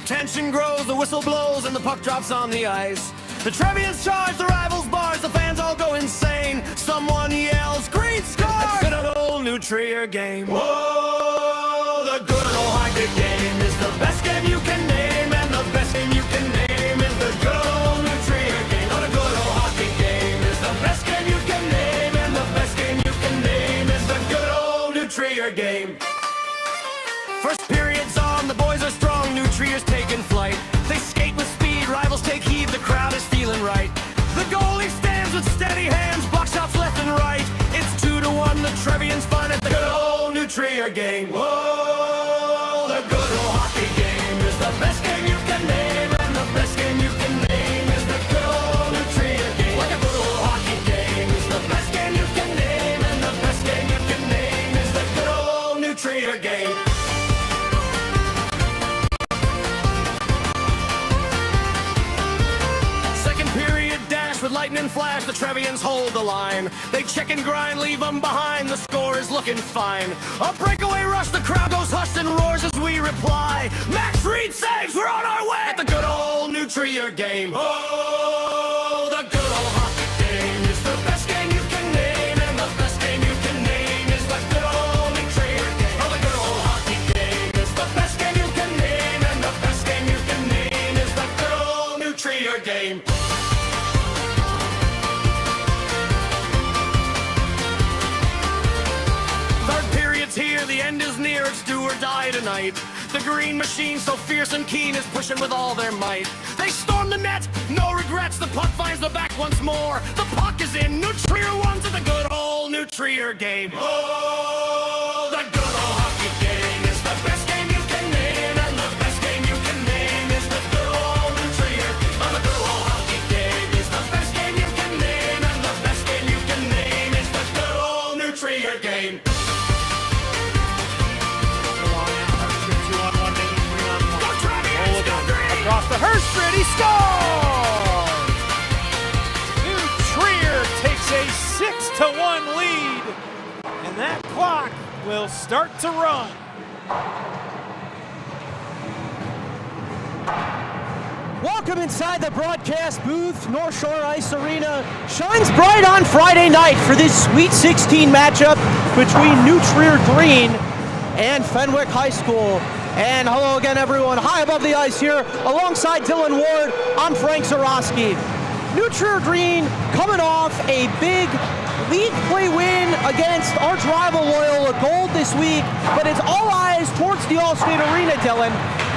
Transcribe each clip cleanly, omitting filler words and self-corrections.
Tension grows, the whistle blows, and the puck drops on the ice. The Trevians charge, the rivals bars, the fans all go insane. Someone yells, "Green score!" It's a good old New Trier game. Whoa, the good old hockey game is the best game you can name, and the best game you can name is the good old New Trier game. Oh, the good old hockey game is the best game you can name, and the best game you can name is the good old New Trier game. First period's on, the boys are strong, New Trier's taking flight. They skate with speed, rivals take heed, the crowd is feeling right. The goalie stands with steady hands, block shots left and right. It's 2-1, the Trevians find it, the good old New Trier game. Whoa, the good old hockey game is the best game you can name, and the best game you can name is the good old New Trier game. Like a good old hockey game is the best game you can name, and the best game you can name is the good old New Trier game. With lightning flash, the Trevians hold the line. They check and grind, leave them behind. The score is looking fine. A breakaway rush, the crowd goes hush and roars as we reply. Max Reed saves, we're on our way at the good old New Trier game. Oh, the good old hockey game is the best game you can name, and the best game you can name is the good old New Trier game. Oh, the good old hockey game is the best game you can name, and the best game you can name is the good old New Trier game. Here, the end is near, it's do or die tonight. The green machine, so fierce and keen, is pushing with all their might. They storm the net, no regrets, the puck finds the back once more. The puck is in, New Trier wins at the good old New Trier game. Oh, the good old hockey game is the best game you can name, and the best game you can name is the good old New Trier. Oh, the good old hockey game is the best game you can name, and the best game you can name is the good old New Trier game. Across the Hurst grid, he scores! New Trier takes a 6-1 lead, and that clock will start to run. Welcome inside the broadcast booth. North Shore Ice Arena shines bright on Friday night for this Sweet 16 matchup between New Trier Green and Fenwick High School. And hello again, everyone. High above the ice here, alongside Dylan Ward, I'm Frank Zarowski. New Trier Green coming off a big league play win against arch rival Loyola Gold this week, but it's all eyes towards the All-State Arena, Dylan.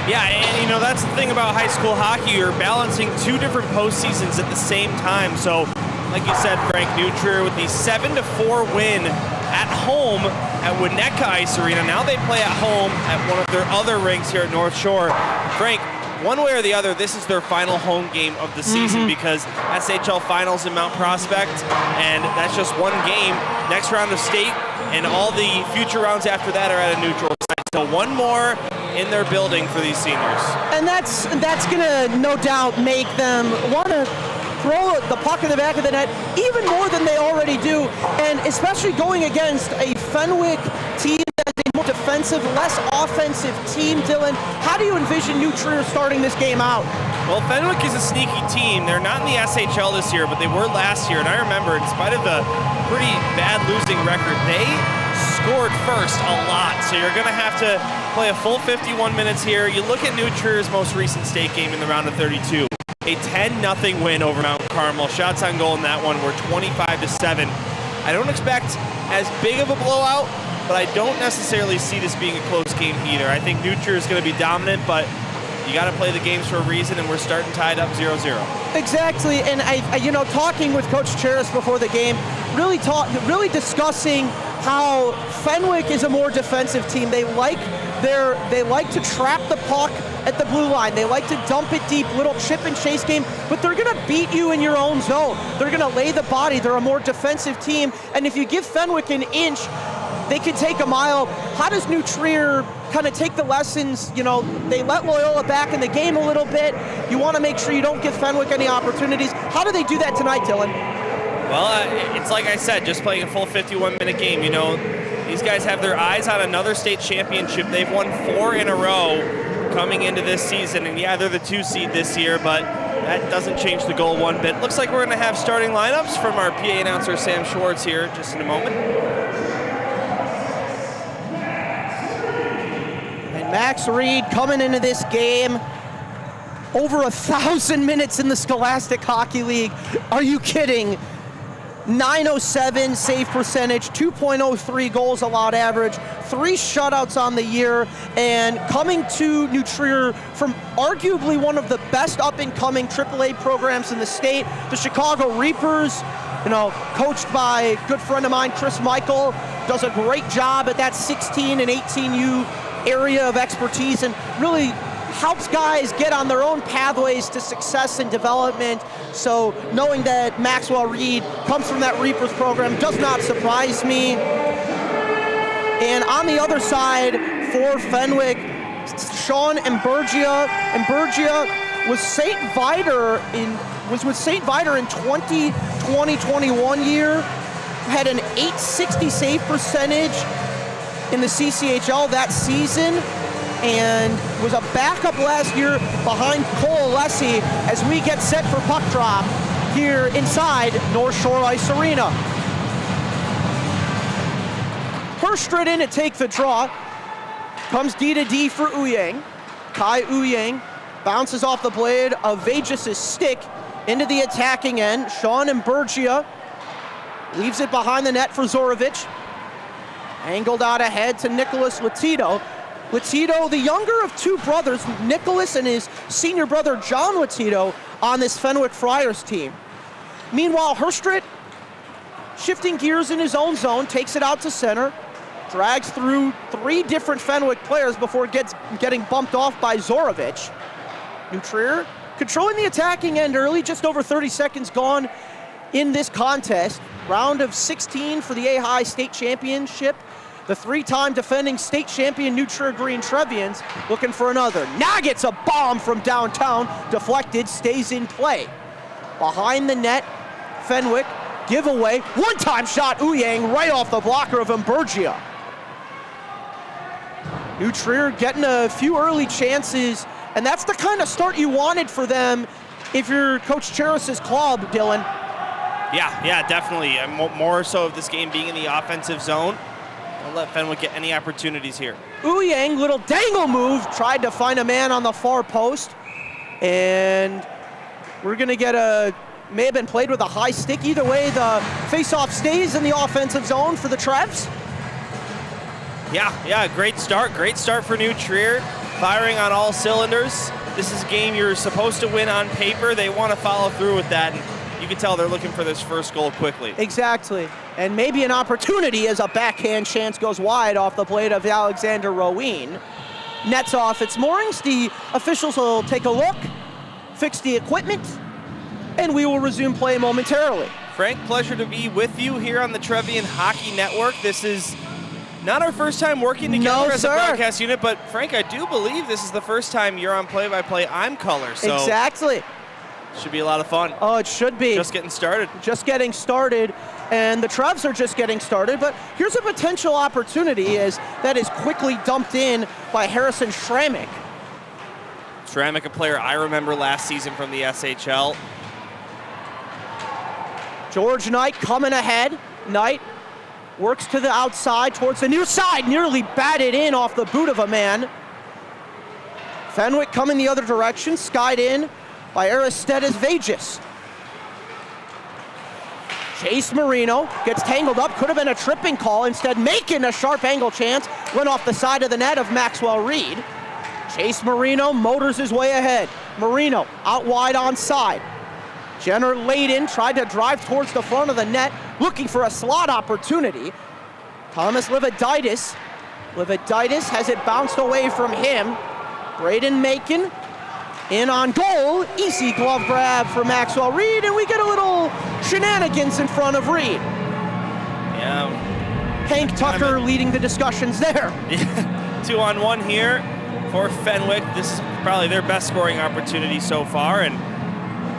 Yeah, and you know, that's the thing about high school hockey. You're balancing two different postseasons at the same time. So, like you said, Frank, New Trier with the 7-4 win at home at Winnetka Ice Arena. Now they play at home at one of their other rinks here at North Shore. Frank, one way or the other, this is their final home game of the season because SHL Finals in Mount Prospect, and that's just one game. Next round of state, and all the future rounds after that are at a neutral site. So one more in their building for these seniors. And that's gonna no doubt make them want to throw the puck in the back of the net even more than they already do, and especially going against a Fenwick team that's a more defensive, less offensive team. Dylan, how do you envision New Trier starting this game out? Well, Fenwick is a sneaky team. They're not in the SHL this year, but they were last year, and I remember, in spite of the pretty bad losing record, they scored first a lot, so you're going to have to play a full 51 minutes here. You look at New Trier's most recent state game in the round of 32. A 10-0 win over Mount Carmel. Shots on goal in that one were 25-7. I don't expect as big of a blowout, but I don't necessarily see this being a close game either. I think New Trier is going to be dominant, but you got to play the games for a reason, and we're starting tied up 0-0. Exactly, and I you know, talking with Coach Cheris before the game, really discussing how Fenwick is a more defensive team. They like to trap the puck at the blue line. They like to dump it deep, little chip and chase game, but they're gonna beat you in your own zone. They're gonna lay the body. They're a more defensive team, and if you give Fenwick an inch, they can take a mile. How does New Trier kind of take the lessons? You know, they let Loyola back in the game a little bit. You want to make sure you don't give Fenwick any opportunities. How do they do that tonight, Dylan? Well, it's like I said, just playing a full 51-minute game. You know, these guys have their eyes on another state championship. They've won 4 in a row. coming into this season. And yeah, they're the 2 seed this year, but that doesn't change the goal one bit. Looks like we're going to have starting lineups from our PA announcer, Sam Schwartz, here just in a moment. And Max Reed coming into this game, over 1,000 minutes in the Scholastic Hockey League. Are you kidding? 907 save percentage, 2.03 goals allowed average, 3 shutouts on the year, and coming to New Trier from arguably one of the best up-and-coming AAA programs in the state, the Chicago Reapers, coached by a good friend of mine, Chris Michael, does a great job at that 16 and 18U area of expertise and really helps guys get on their own pathways to success and development. So knowing that Maxwell Reed comes from that Reapers program does not surprise me. And on the other side for Fenwick, Sean Ambergia. Ambergia was with St. Viator in 2020-21 year, had an .860 save percentage in the CCHL that season, and was a backup last year behind Cole Alessi as we get set for puck drop here inside North Shore Ice Arena. Herstrid in to take the draw. Comes D-to-D for Ouyang. Kai Ouyang bounces off the blade of Vegas' stick into the attacking end. Sean Ambergia leaves it behind the net for Zorovic. Angled out ahead to Nicholas Latito. Latito, the younger of 2 brothers, Nicholas and his senior brother, John Latito, on this Fenwick Friars team. Meanwhile, Herstrid, shifting gears in his own zone, takes it out to center, drags through 3 different Fenwick players before getting bumped off by Zorovic. New Trier controlling the attacking end early, just over 30 seconds gone in this contest. Round of 16 for the AHAI State Championship. The 3-time defending state champion New Trier Green Trevians looking for another. Now gets a bomb from downtown, deflected, stays in play. Behind the net, Fenwick, giveaway, one-time shot, Ouyang right off the blocker of Ambergia. New Trier getting a few early chances, and that's the kind of start you wanted for them if you're Coach Cheris's club, Dylan. Yeah, definitely. More so of this game being in the offensive zone. Don't let Fenwick get any opportunities here. Ouyang, little dangle move, tried to find a man on the far post, and we're gonna get may have been played with a high stick. Either way, the face-off stays in the offensive zone for the Trevs. Yeah, great start for New Trier, firing on all cylinders. This is a game you're supposed to win on paper. They want to follow through with that, and you can tell they're looking for this first goal quickly. Exactly, and maybe an opportunity as a backhand chance goes wide off the blade of Alexander Roween. Nets off its moorings. The officials will take a look, fix the equipment, and we will resume play momentarily. Frank, pleasure to be with you here on the Trevian Hockey Network. This is not our first time working together as a broadcast unit, but Frank, I do believe this is the first time you're on play-by-play, I'm color. So exactly. Should be a lot of fun. Oh, it should be. Just getting started. Just getting started, and the Trevs are just getting started, but here's a potential opportunity as that is quickly dumped in by Harrison Schrammick. Schrammick, a player I remember last season from the SHL. George Knight coming ahead. Knight works to the outside towards the near side, nearly batted in off the boot of a man. Fenwick coming the other direction, skied in by Aristides Vegas. Chase Marino gets tangled up, could have been a tripping call, instead making a sharp angle chance, went off the side of the net of Maxwell Reed. Chase Marino motors his way ahead. Marino out wide on side. Jenner laid in, tried to drive towards the front of the net, looking for a slot opportunity. Thomas Lividitis has it bounced away from him. Braden Macon in on goal, easy glove grab for Maxwell Reed, and we get a little shenanigans in front of Reed. Yeah. Hank Tucker leading the discussions there. 2-on-1 here for Fenwick. This is probably their best scoring opportunity so far, and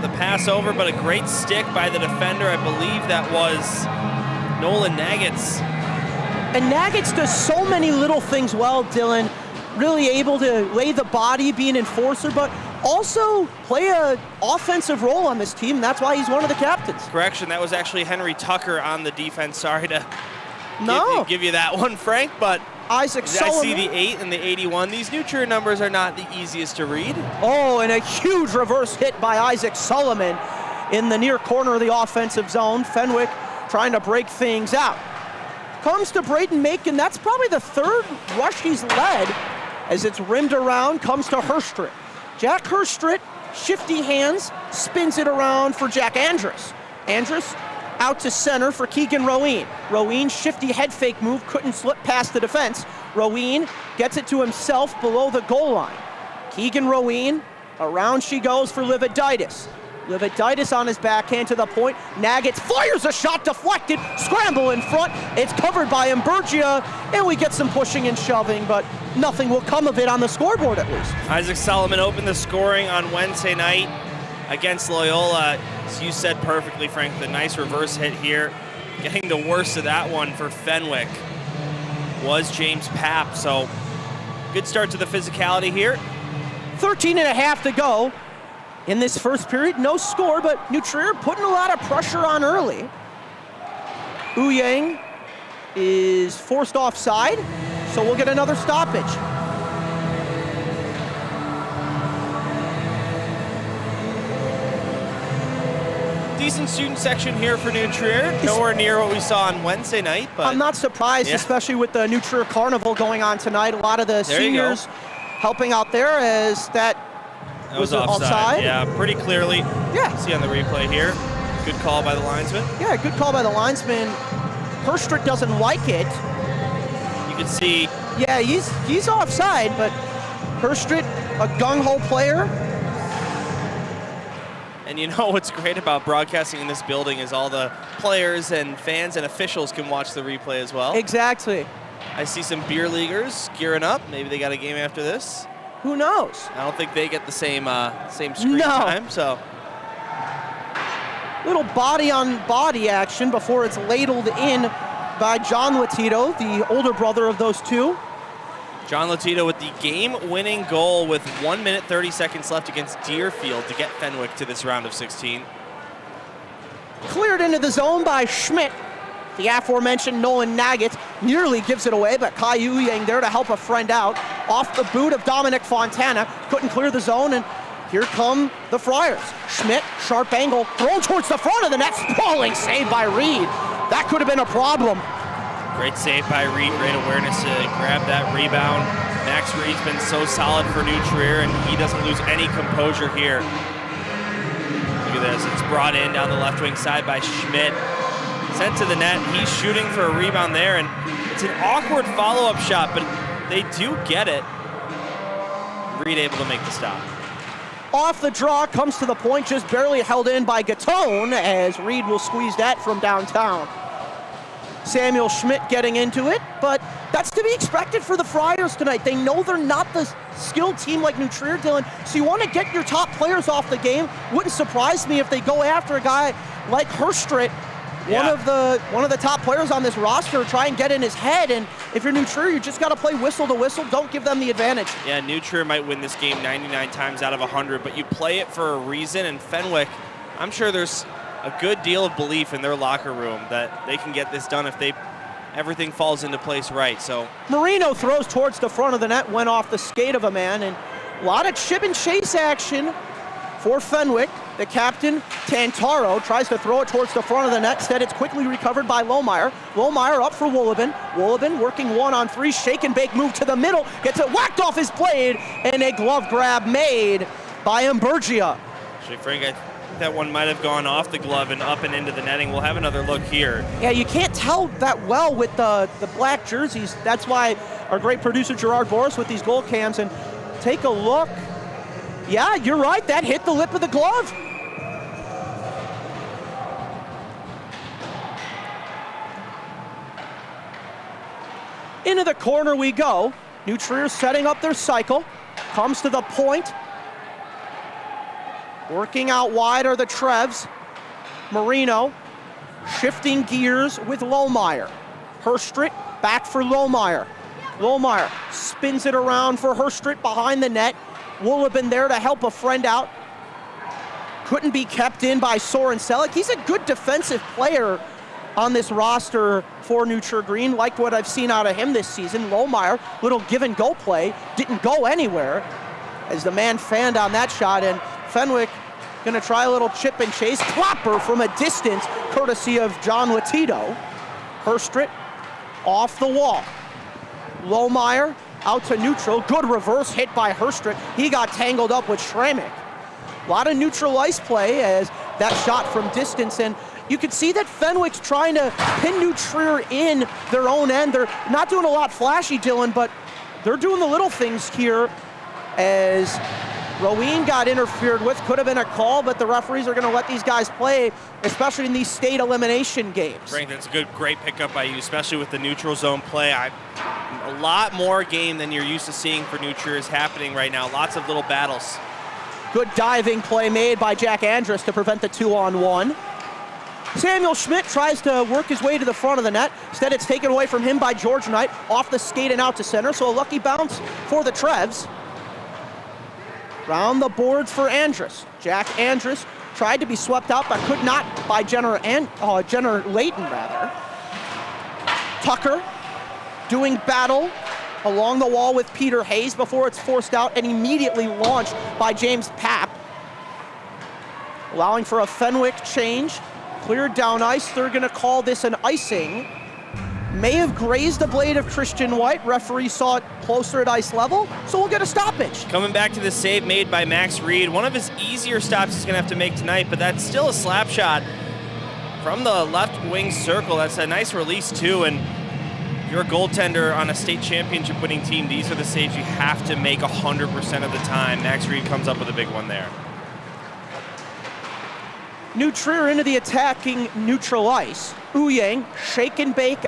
the pass over, but a great stick by the defender. I believe that was Nolan Nagitz. And Nagitz does so many little things well, Dylan. really able to lay the body, be an enforcer, but also play an offensive role on this team, and that's why he's one of the captains. Correction, that was actually Henry Tucker on the defense. Sorry to give you that one, Frank, but Isaac Sullivan. I see the 8 and the 81. These New Trier numbers are not the easiest to read. Oh, and a huge reverse hit by Isaac Sullivan in the near corner of the offensive zone. Fenwick trying to break things out. Comes to Braden Macon. That's probably the third rush he's led as it's rimmed around, comes to Herstrit. Jack Herstrit, shifty hands, spins it around for Jack Andrus. Andrus out to center for Keegan Roween. Roween, shifty head fake move, couldn't slip past the defense. Roween gets it to himself below the goal line. Keegan Roween, around she goes for Lividitis. Lividitis on his backhand to the point. Nagitz fires a shot deflected. Scramble in front. It's covered by Imburgia, and we get some pushing and shoving, but nothing will come of it on the scoreboard at least. Isaac Solomon opened the scoring on Wednesday night against Loyola. As you said perfectly, Frank, the nice reverse hit here. Getting the worst of that one for Fenwick was James Papp, so good start to the physicality here. 13 and a half to go. In this first period, no score, but New Trier putting a lot of pressure on early. Ouyang is forced offside, so we'll get another stoppage. Decent student section here for New Trier. Nowhere near what we saw on Wednesday night, but I'm not surprised, yeah, especially with the New Trier Carnival going on tonight. A lot of the seniors helping out there as that was offside. Yeah, pretty clearly. Yeah. See on the replay here. Good call by the linesman. Yeah, good call by the linesman. Herstrit doesn't like it. You can see. Yeah, he's offside, but Herstrit, a gung-ho player. And you know what's great about broadcasting in this building is all the players and fans and officials can watch the replay as well. Exactly. I see some beer leaguers gearing up. Maybe they got a game after this. Who knows? I don't think they get the same screen time, so. Little body-on-body action before it's ladled in by John Latito, the older brother of those two. John Latito with the game-winning goal with 1 minute 30 seconds left against Deerfield to get Fenwick to this round of 16. Cleared into the zone by Schmidt. The aforementioned Nolan Nagitz nearly gives it away, but Kai Ouyang there to help a friend out. Off the boot of Dominic Fontana, couldn't clear the zone, and here come the Friars. Schmidt, sharp angle, thrown towards the front of the net, sprawling save by Reed. That could have been a problem. Great save by Reed, great awareness to grab that rebound. Max Reed's been so solid for New Trier, and he doesn't lose any composure here. Look at this, it's brought in down the left wing side by Schmidt. Sent to the net, he's shooting for a rebound there, and it's an awkward follow-up shot, but they do get it. Reed able to make the stop. Off the draw, comes to the point, just barely held in by Gatone, as Reed will squeeze that from downtown. Samuel Schmidt getting into it, but that's to be expected for the Friars tonight. They know they're not the skilled team like New Trier, Dylan, so you want to get your top players off the game. Wouldn't surprise me if they go after a guy like Herstrit, one of the top players on this roster, try and get in his head, and if you're New Trier, you just got to play whistle to whistle. Don't give them the advantage. Yeah, New Trier might win this game 99 times out of 100, but you play it for a reason, and Fenwick, I'm sure there's a good deal of belief in their locker room that they can get this done if everything falls into place right. So Marino throws towards the front of the net, went off the skate of a man, and a lot of chip and chase action for Fenwick. The captain, Tantaro, tries to throw it towards the front of the net. Instead, it's quickly recovered by Lohmeyer. Lohmeyer up for Woolabin. Woolabin working 1-on-3, shake and bake move to the middle, gets it whacked off his blade, and a glove grab made by Imburgia. Actually, Frank, I think that one might have gone off the glove and up and into the netting. We'll have another look here. Yeah, you can't tell that well with the black jerseys. That's why our great producer Gerard Boris with these goal cams, and take a look. Yeah, you're right, that hit the lip of the glove. Into the corner we go. New Trier setting up their cycle. Comes to the point. Working out wide are the Trevs. Marino shifting gears with Lohmeyer. Herstrit back for Lohmeyer. Lohmeyer spins it around for Herstrit behind the net. Will have been there to help a friend out. Couldn't be kept in by Soren Selleck. He's a good defensive player on this roster for New Trier Green. Liked what I've seen out of him this season. Lohmeyer, little give and go play, didn't go anywhere as the man fanned on that shot, and Fenwick gonna try a little chip and chase. Klopper from a distance, courtesy of John Latito. Herstrit off the wall. Lohmeyer out to neutral. Good reverse hit by Herstrit. He got tangled up with Schramek. A lot of neutral ice play as that shot from distance, and you can see that Fenwick's trying to pin New Trier in their own end. They're not doing a lot flashy, Dylan, but they're doing the little things here as Roween got interfered with. Could have been a call, but the referees are gonna let these guys play, especially in these state elimination games. Frank, that's a great pickup by you, especially with the neutral zone play. A lot more game than you're used to seeing for New Trier is happening right now. Lots of little battles. Good diving play made by Jack Andrus to prevent the 2-on-1. Samuel Schmidt tries to work his way to the front of the net. Instead, it's taken away from him by George Knight, off the skate and out to center, so a lucky bounce for the Trevs. Round the boards for Andrus. Jack Andrus tried to be swept out, but could not by Jenner Layton, rather. Tucker doing battle along the wall with Peter Hayes before it's forced out and immediately launched by James Papp. Allowing for a Fenwick change. Cleared down ice. They're gonna call this an icing. May have grazed the blade of Christian White. Referee saw it closer at ice level, so we'll get a stoppage. Coming back to the save made by Max Reed. One of his easier stops he's gonna have to make tonight, but that's still a slap shot from the left wing circle. That's a nice release too, and if you're a goaltender on a state championship winning team, these are the saves you have to make 100% of the time. Max Reed comes up with a big one there. New Trier into the attacking neutral ice. Ouyang, shake and bake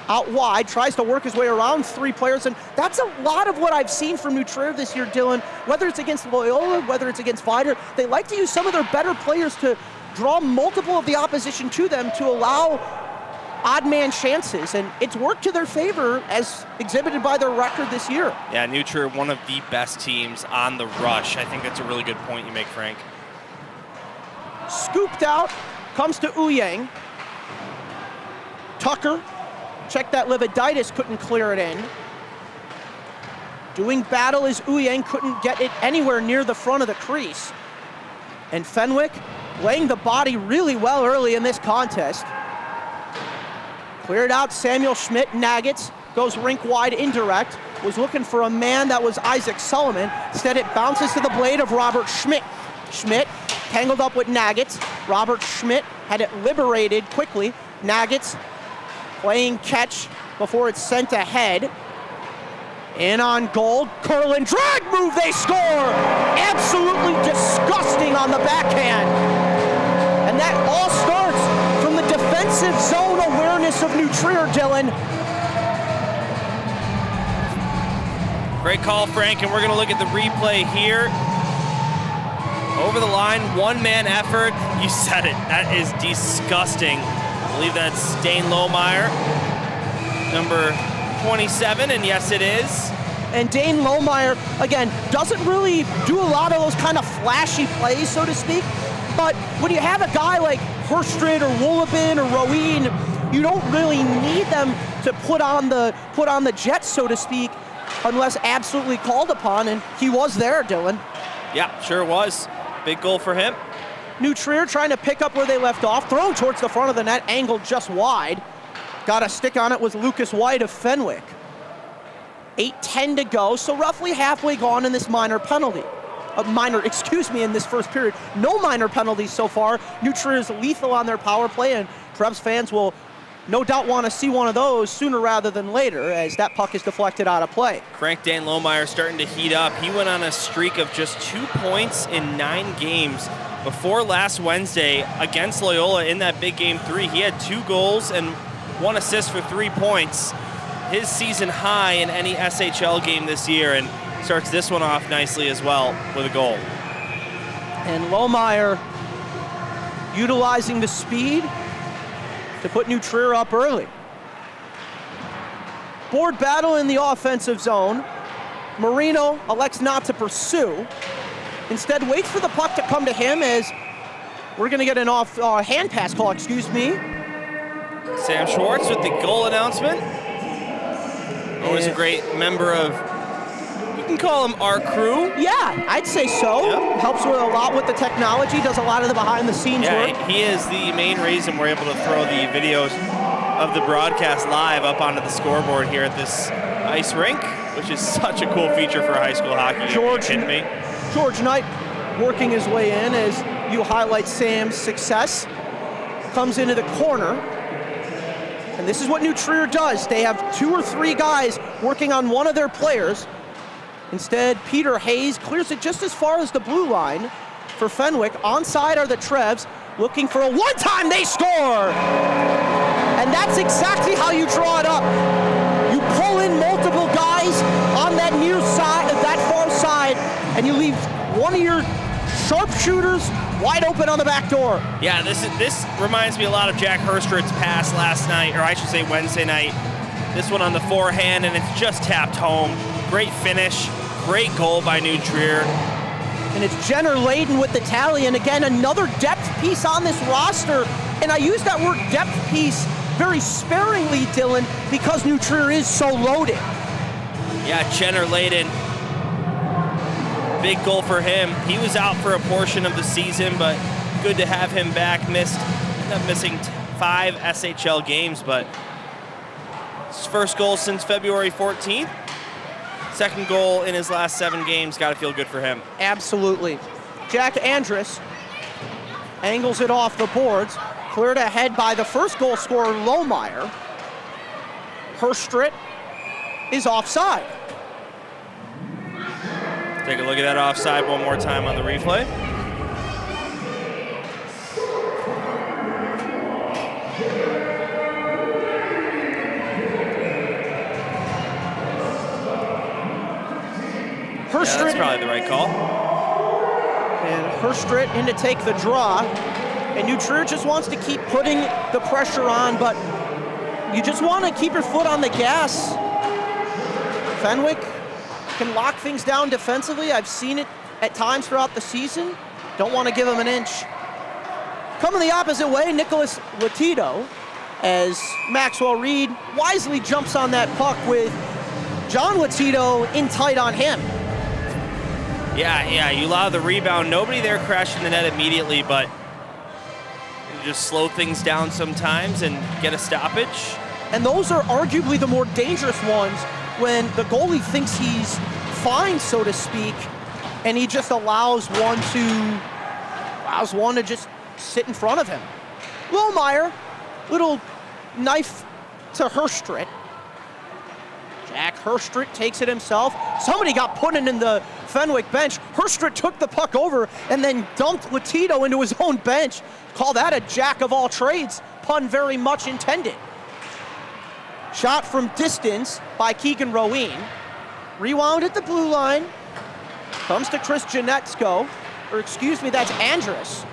out wide, tries to work his way around three players, and that's a lot of what I've seen from New Trier this year, Dylan. Whether it's against Loyola, whether it's against Vider, they like to use some of their better players to draw multiple of the opposition to them to allow odd man chances, and it's worked to their favor as exhibited by their record this year. Yeah, New Trier, one of the best teams on the rush. I think that's a really good point you make, Frank. Scooped out, comes to Ouyang. Tucker, check that lividitis, couldn't clear it in. Doing battle as Ouyang couldn't get it anywhere near the front of the crease. And Fenwick laying the body really well early in this contest. Cleared out Samuel Schmidt. Nagitz goes rink wide indirect. Was looking for a man that was Isaac Sullivan. Instead it bounces to the blade of Robert Schmidt. Schmidt tangled up with Nagitz. Robert Schmidt had it liberated quickly. Nagitz playing catch before it's sent ahead. In on goal, curl and drag move, they score! Absolutely disgusting on the backhand. And that all starts from the defensive zone awareness of New Trier, Dylan. Great call, Frank, and we're gonna look at the replay here. Over the line, one-man effort. You said it, that is disgusting. I believe that's Dane Lohmeyer, number 27, and yes, it is. And Dane Lohmeyer, again, doesn't really do a lot of those kind of flashy plays, so to speak, but when you have a guy like Herstrit or Woolabin or Roween, you don't really need them to put on the jet, so to speak, unless absolutely called upon, and he was there, Dylan. Yeah, sure was. Big goal for him. New Trier trying to pick up where they left off, thrown towards the front of the net, angled just wide. Got a stick on it with Lucas White of Fenwick. 8:10 to go, so roughly halfway gone in this in this first period. No minor penalties so far. New Trier is lethal on their power play, and Krebs fans will no doubt want to see one of those sooner rather than later as that puck is deflected out of play. Frank Dane Lohmeyer starting to heat up. He went on a streak of just 2 points in 9 games. Before last Wednesday against Loyola in that big game 3, he had 2 goals and 1 assist for 3 points. His season high in any SHL game this year, and starts this one off nicely as well with a goal. And Lohmeyer utilizing the speed to put New Trier up early. Board battle in the offensive zone. Marino elects not to pursue. Instead, waits for the puck to come to him as we're going to get an off hand pass call, excuse me. Sam Schwartz with the goal announcement. Always a great member of, you can call him our crew. Yeah, I'd say so. Yep. Helps with a lot with the technology, does a lot of the behind the scenes work. He is the main reason we're able to throw the videos of the broadcast live up onto the scoreboard here at this ice rink, which is such a cool feature for high school hockey. George Knight working his way in as you highlight Sam's success. Comes into the corner. And this is what New Trier does. They have 2 or 3 guys working on one of their players. Instead, Peter Hayes clears it just as far as the blue line for Fenwick. Onside are the Trevs, looking for a one-time, they score! And that's exactly how you draw it up. You pull in multiple guys on that near side, that far side, and you leave one of your sharpshooters wide open on the back door. Yeah, this reminds me a lot of Jack Herstrid's pass last night, or I should say Wednesday night. This one on the forehand, and it's just tapped home. Great finish, great goal by New Trier. And it's Jenner laden with the tally, and again, another depth piece on this roster. And I use that word depth piece very sparingly, Dylan, because New Trier is so loaded. Yeah, Jenner laden. Big goal for him. He was out for a portion of the season, but good to have him back. Ended up missing 5 SHL games, but his first goal since February 14th. Second goal in his last 7 games. Got to feel good for him. Absolutely. Jack Andrus angles it off the boards. Cleared ahead by the first goal scorer, Lohmeyer. Herstrit is offside. Take a look at that offside one more time on the replay. Herstrit, yeah, that's probably the right call. And Herstrit in to take the draw. And New Trier just wants to keep putting the pressure on, but you just want to keep your foot on the gas. Fenwick can lock things down defensively. I've seen it at times throughout the season. Don't want to give him an inch. Coming the opposite way, Nicholas Latido, as Maxwell Reed wisely jumps on that puck with John Latido in tight on him. Yeah, you allow the rebound. Nobody there crashing the net immediately, but you just slow things down sometimes and get a stoppage. And those are arguably the more dangerous ones when the goalie thinks he's fine, so to speak, and he just allows one to just sit in front of him. Lohmeyer, little knife to Herstrit. Jack Herstrit takes it himself. Somebody got put in the Fenwick bench. Herstrit took the puck over and then dumped Latido into his own bench. Call that a jack of all trades, pun very much intended. Shot from distance by Keegan Roween. Rewound at the blue line. Comes to Chris Janetsko, or excuse me, that's Andrus.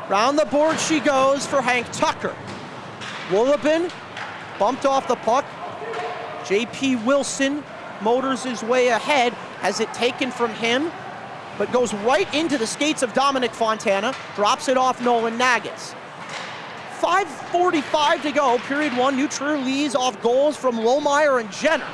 Round the board she goes for Hank Tucker. Woolabin bumped off the puck. JP Wilson motors his way ahead, has it taken from him, but goes right into the skates of Dominic Fontana, drops it off Nolan Nagas. 5:45 to go, period 1. New Trier leads off goals from Lohmeyer and Jenner.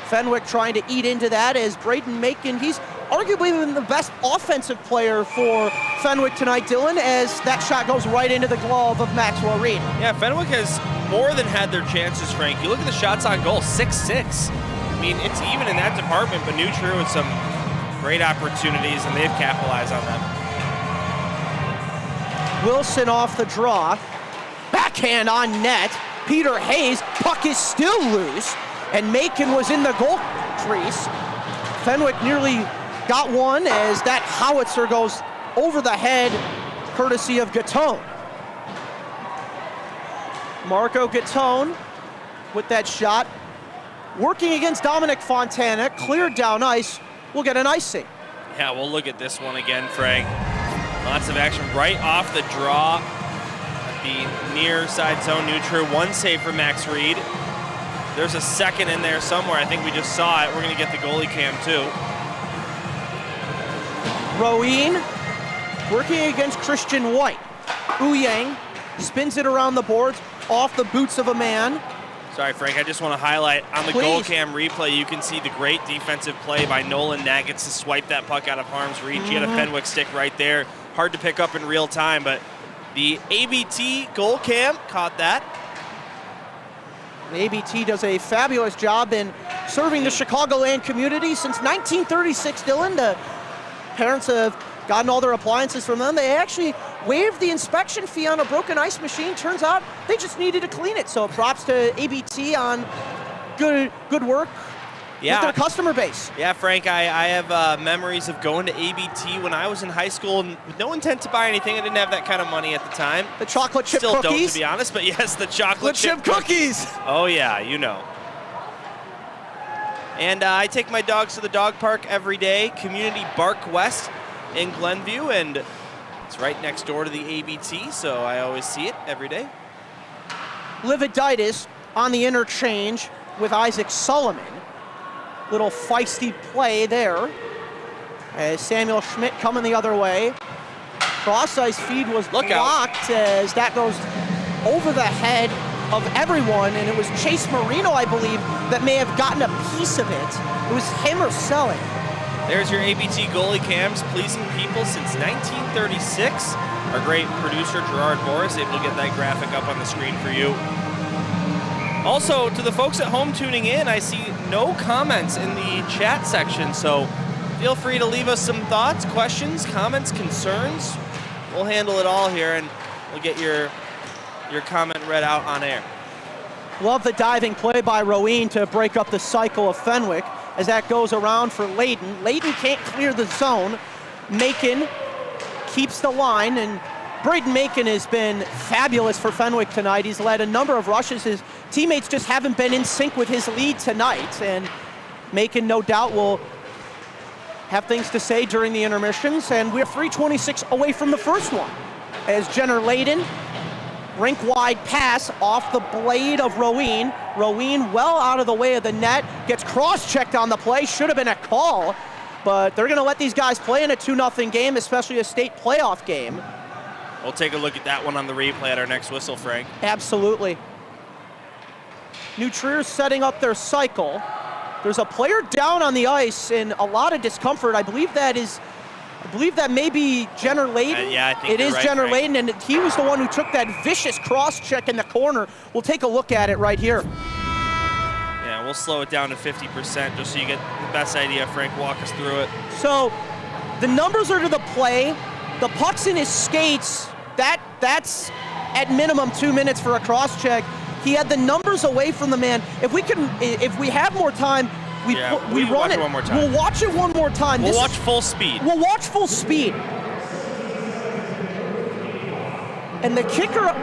Fenwick trying to eat into that as Braden Macon, he's arguably been the best offensive player for Fenwick tonight, Dylan, as that shot goes right into the glove of Maxwell Reed. Yeah, Fenwick has more than had their chances, Frank. You look at the shots on goal, 6-6. I mean, it's even in that department, but New Trier with some great opportunities, and they've capitalized on them. Wilson off the draw. Backhand on net. Peter Hayes, puck is still loose, and Macon was in the goal crease. Fenwick nearly got one as that howitzer goes over the head, courtesy of Gatone. Marco Gatone with that shot. Working against Dominic Fontana, cleared down ice, will get an icing. Yeah, we'll look at this one again, Frank. Lots of action right off the draw at the near side zone. New Trier, one save for Max Reed. There's a second in there somewhere. I think we just saw it. We're going to get the goalie cam too. Rowan working against Christian White. Ouyang spins it around the boards off the boots of a man. Sorry, Frank, I just want to highlight on the goal cam replay, you can see the great defensive play by Nolan Naggets to swipe that puck out of harm's reach. He had a Fenwick stick right there. Hard to pick up in real time, but the ABT goal cam caught that. ABT does a fabulous job in serving the Chicagoland community since 1936, Dylan. The parents have gotten all their appliances from them. They actually waived the inspection fee on a broken ice machine. Turns out they just needed to clean it. So props to ABT on good work with their customer base. Yeah, Frank, I have memories of going to ABT when I was in high school and with no intent to buy anything. I didn't have that kind of money at the time. The chocolate chip Still cookies. don't, to be honest, but yes, the chocolate chip cookies. Oh yeah, you know. And I take my dogs to the dog park every day, Community Bark West in Glenview, and it's right next door to the ABT, so I always see it every day. Lividitis on the interchange with Isaac Solomon. Little feisty play there. As Samuel Schmidt coming the other way. Cross-ice feed was blocked as that goes over the head of everyone, and it was Chase Marino, I believe, that may have gotten a piece of it. It was him or Selling. There's your ABT goalie cams, pleasing people since 1936. Our great producer, Gerard Boris, able to get that graphic up on the screen for you. Also, to the folks at home tuning in, I see no comments in the chat section, so feel free to leave us some thoughts, questions, comments, concerns. We'll handle it all here, and we'll get your comment read out on air. Love the diving play by Rowan to break up the cycle of Fenwick as that goes around for Layden. Layden can't clear the zone. Macon keeps the line, and Braden Macon has been fabulous for Fenwick tonight. He's led a number of rushes. His teammates just haven't been in sync with his lead tonight, and Macon no doubt will have things to say during the intermissions, and we're 3:26 away from the first one. As Jenner Layden, rink-wide pass off the blade of Rowan. Rowan well out of the way of the net, gets cross-checked on the play, should have been a call, but they're gonna let these guys play in a 2-0 game, especially a state playoff game. We'll take a look at that one on the replay at our next whistle, Frank. Absolutely. New Trier's setting up their cycle. There's a player down on the ice in a lot of discomfort. I believe that may be Jenner Layden. Yeah, I think it is right, Jenner Frank. Layden, and he was the one who took that vicious cross check in the corner. We'll take a look at it right here. Yeah, we'll slow it down to 50% just so you get the best idea. Frank, walk us through it. So the numbers are to the play. The puck's in his skates. That's at minimum 2 minutes for a cross check. He had the numbers away from the man. If we have more time, we run watch it. One more time. We'll watch it one more time. We'll watch full speed. We'll watch full speed. And the kicker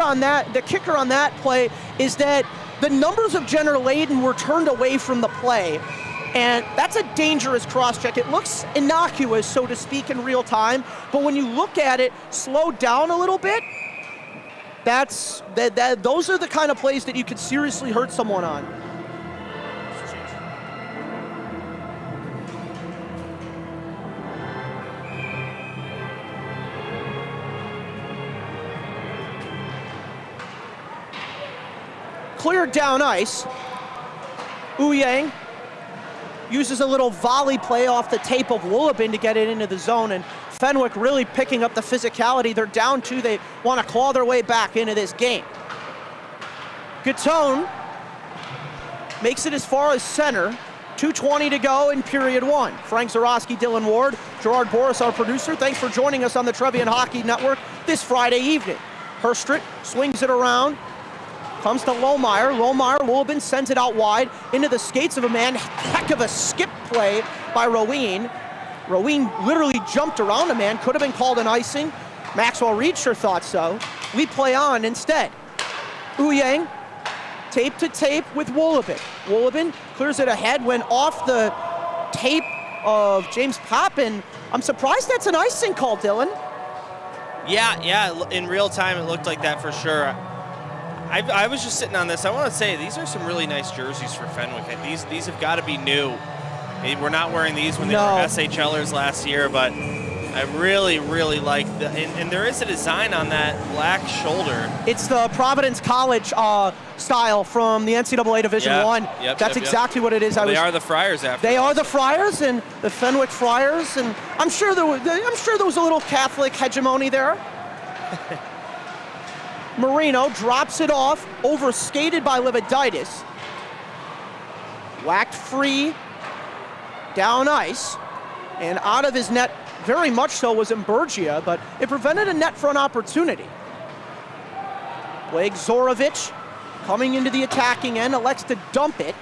on that play is that the numbers of Jenner Layden were turned away from the play. And that's a dangerous cross-check. It looks innocuous, so to speak, in real time, but when you look at it, slowed down a little bit, those are the kind of plays that you could seriously hurt someone on. Cleared down ice. Ouyang uses a little volley play off the tape of Woolabin to get it into the zone, and Fenwick really picking up the physicality. They're down 2. They want to claw their way back into this game. Gatone makes it as far as center. 2:20 to go in period 1. Frank Zarowski, Dylan Ward, Gerard Boris, our producer. Thanks for joining us on the Trevian Hockey Network this Friday evening. Herstrit swings it around. Comes to Lohmeyer. Woolabin sends it out wide into the skates of a man. Heck of a skip play by Rowan. Rowan literally jumped around a man. Could have been called an icing. Maxwell Reacher thought so. We play on instead. Ouyang, tape to tape with Woolabin. Woolabin clears it ahead, went off the tape of James Poppin. I'm surprised that's an icing call, Dylan. Yeah, in real time it looked like that for sure. I was just sitting on this. I want to say these are some really nice jerseys for Fenwick. These have got to be new. We're not wearing these when they were SHLers last year, but I really, really like the, and there is a design on that black shoulder. It's the Providence College style from the NCAA Division I. That's exactly what it is. Well, they are the Friars after. They are the Friars and the Fenwick Friars, and I'm sure there was a little Catholic hegemony there. Marino drops it off, overskated by Lividitis. Whacked free, down ice, and out of his net, very much so, was Imburgia, but it prevented a net front opportunity. Blake Zorovic coming into the attacking end, elects to dump it.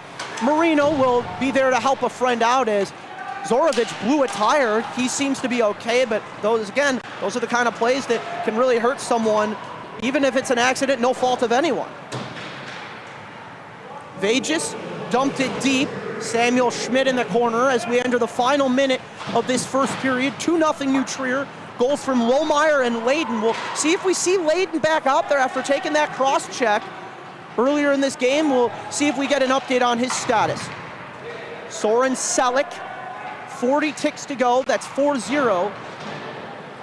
Marino will be there to help a friend out as Zorovic blew a tire. He seems to be okay, but those are the kind of plays that can really hurt someone, even if it's an accident, no fault of anyone. Vegas dumped it deep. Samuel Schmidt in the corner as we enter the final minute of this first period. 2-0 New Trier. Goals from Lohmeyer and Layden. We'll see if we see Layden back out there after taking that cross check earlier in this game. We'll see if we get an update on his status. Soren Selleck, 40 ticks to go. That's 4-0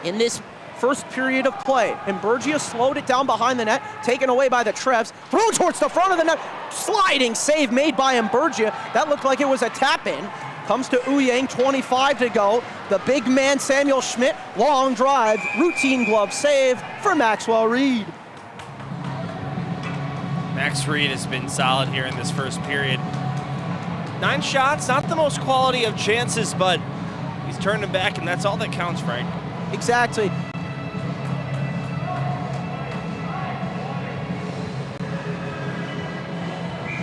in this first period of play. And Burgia slowed it down behind the net, taken away by the Trevs, thrown towards the front of the net, sliding save made by Imburgia. That looked like it was a tap-in. Comes to Uyang, 25 to go. The big man, Samuel Schmidt, long drive, routine glove save for Maxwell Reed. Max Reed has been solid here in this first period. 9 shots, not the most quality of chances, but he's turned them back, and that's all that counts, Frank. Exactly.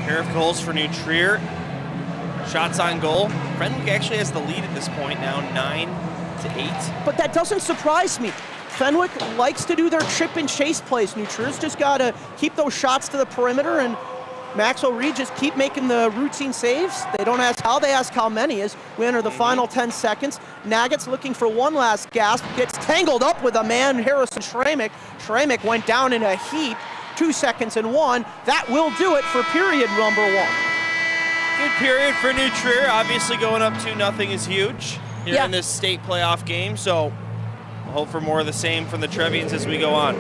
Pair of goals for New Trier. Shots on goal. Fenwick actually has the lead at this point now, 9-8. But that doesn't surprise me. Fenwick likes to do their chip and chase plays. New Trier's just got to keep those shots to the perimeter, and Maxwell Reed just keep making the routine saves. They don't ask how, they ask how many as we enter the final 10 seconds. Nagget's looking for one last gasp, gets tangled up with a man, Harrison Schramek. Schramek went down in a heap, 2 seconds and 1. That will do it for period number 1. Good period for New Trier. Obviously going up 2-0 is huge here in this state playoff game, so we'll hope for more of the same from the Trevians as we go on.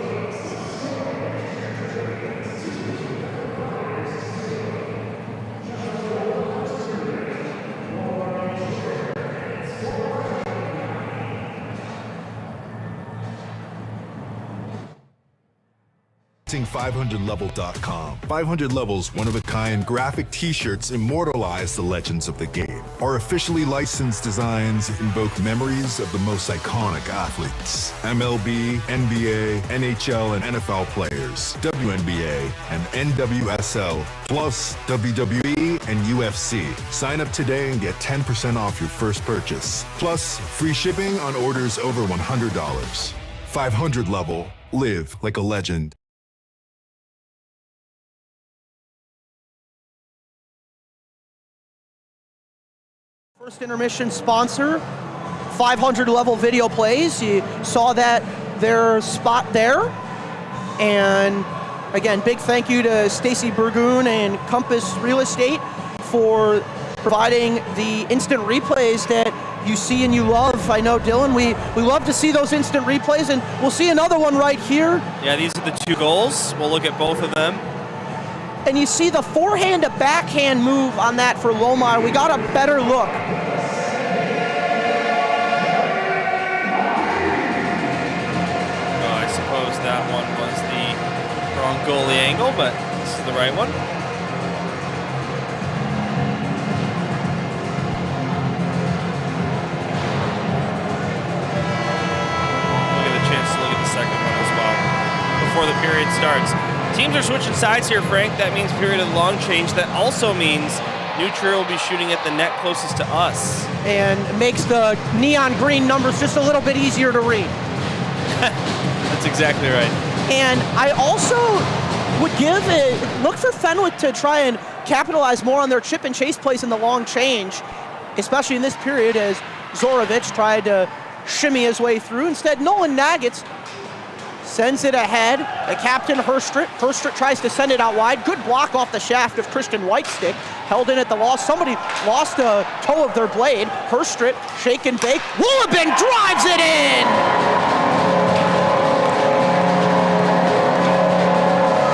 .500level.com. 500 Levels one-of-a-kind graphic t-shirts immortalize the legends of the game. Our officially licensed designs invoke memories of the most iconic athletes. MLB, NBA, NHL, and NFL players, WNBA, and NWSL, plus WWE and UFC. Sign up today and get 10% off your first purchase. Plus, free shipping on orders over $100. 500 Level. Live like a legend. First intermission sponsor, 500 Level Video Plays. You saw that their spot there. And again, big thank you to Stacey Burgoon and Compass Real Estate for providing the instant replays that you see and you love. I know, Dylan, we love to see those instant replays, and we'll see another one right here. Yeah, these are the 2 goals. We'll look at both of them. And you see the forehand to backhand move on that for Lohmeyer. We got a better look. Oh, I suppose that one was the wrong goalie angle, but this is the right one. We'll get a chance to look at the second one as well before the period starts. Teams are switching sides here, Frank. That means period of long change. That also means New Trier will be shooting at the net closest to us. And makes the neon green numbers just a little bit easier to read. That's exactly right. And I also would look for Fenwick to try and capitalize more on their chip and chase plays in the long change, especially in this period as Zorovic tried to shimmy his way through. Instead, Nolan Nagget's sends it ahead. The captain, Herstrit. Herstrit tries to send it out wide. Good block off the shaft of Christian Whitestick. Held in at the loss. Somebody lost a toe of their blade. Herstrit, shake and bake. Woolabin drives it in!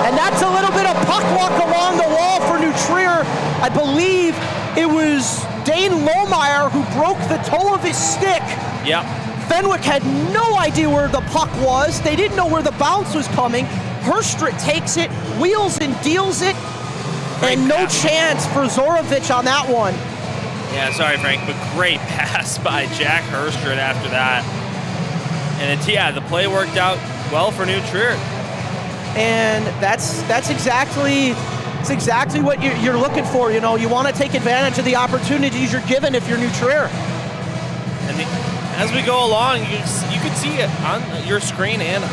And that's a little bit of puck luck along the wall for New Trier. I believe it was Dane Lohmeyer who broke the toe of his stick. Yep. Fenwick had no idea where the puck was. They didn't know where the bounce was coming. Herstrit takes it, wheels and deals it, and no chance for Zorovich on that one. Yeah, sorry, Frank, but great pass by Jack Herstrit after that. And the play worked out well for New Trier. And that's exactly what you're looking for. You know, you want to take advantage of the opportunities you're given if you're New Trier. And as we go along, you can see it on your screen and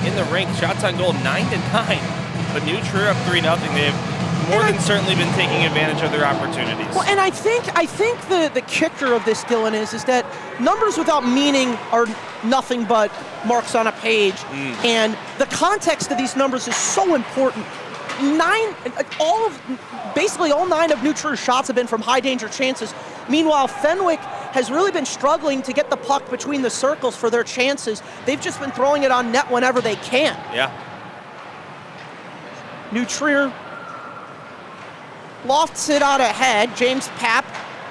in the rink. Shots on goal 9-9, but New Trier up 3-0. They've more than certainly been taking advantage of their opportunities. Well, and I think the kicker of this, Dylan, is that numbers without meaning are nothing but marks on a page, and the context of these numbers is so important. Basically all 9 of New Trier's shots have been from high danger chances. Meanwhile, Fenwick has really been struggling to get the puck between the circles for their chances. They've just been throwing it on net whenever they can. Yeah. New Trier lofts it out ahead. James Papp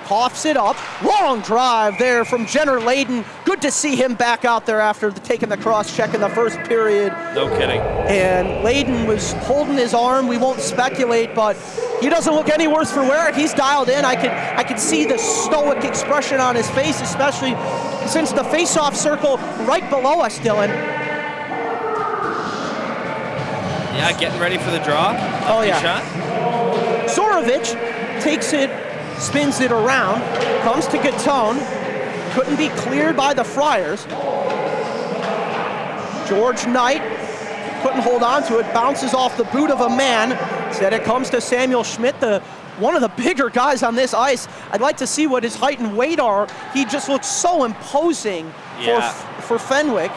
coughs it up. Long drive there from Jenner Layden. Good to see him back out there after taking the cross check in the first period. No kidding. And Layden was holding his arm. We won't speculate, but he doesn't look any worse for wear. He's dialed in. I could see the stoic expression on his face, especially since the face-off circle right below us, Dylan. Yeah, getting ready for the draw. Oh, yeah. Shot. Zorovich takes it, spins it around, comes to Gatone, couldn't be cleared by the Friars. George Knight couldn't hold on to it, bounces off the boot of a man. Instead it comes to Samuel Schmidt, one of the bigger guys on this ice. I'd like to see what his height and weight are. He just looks so imposing for Fenwick.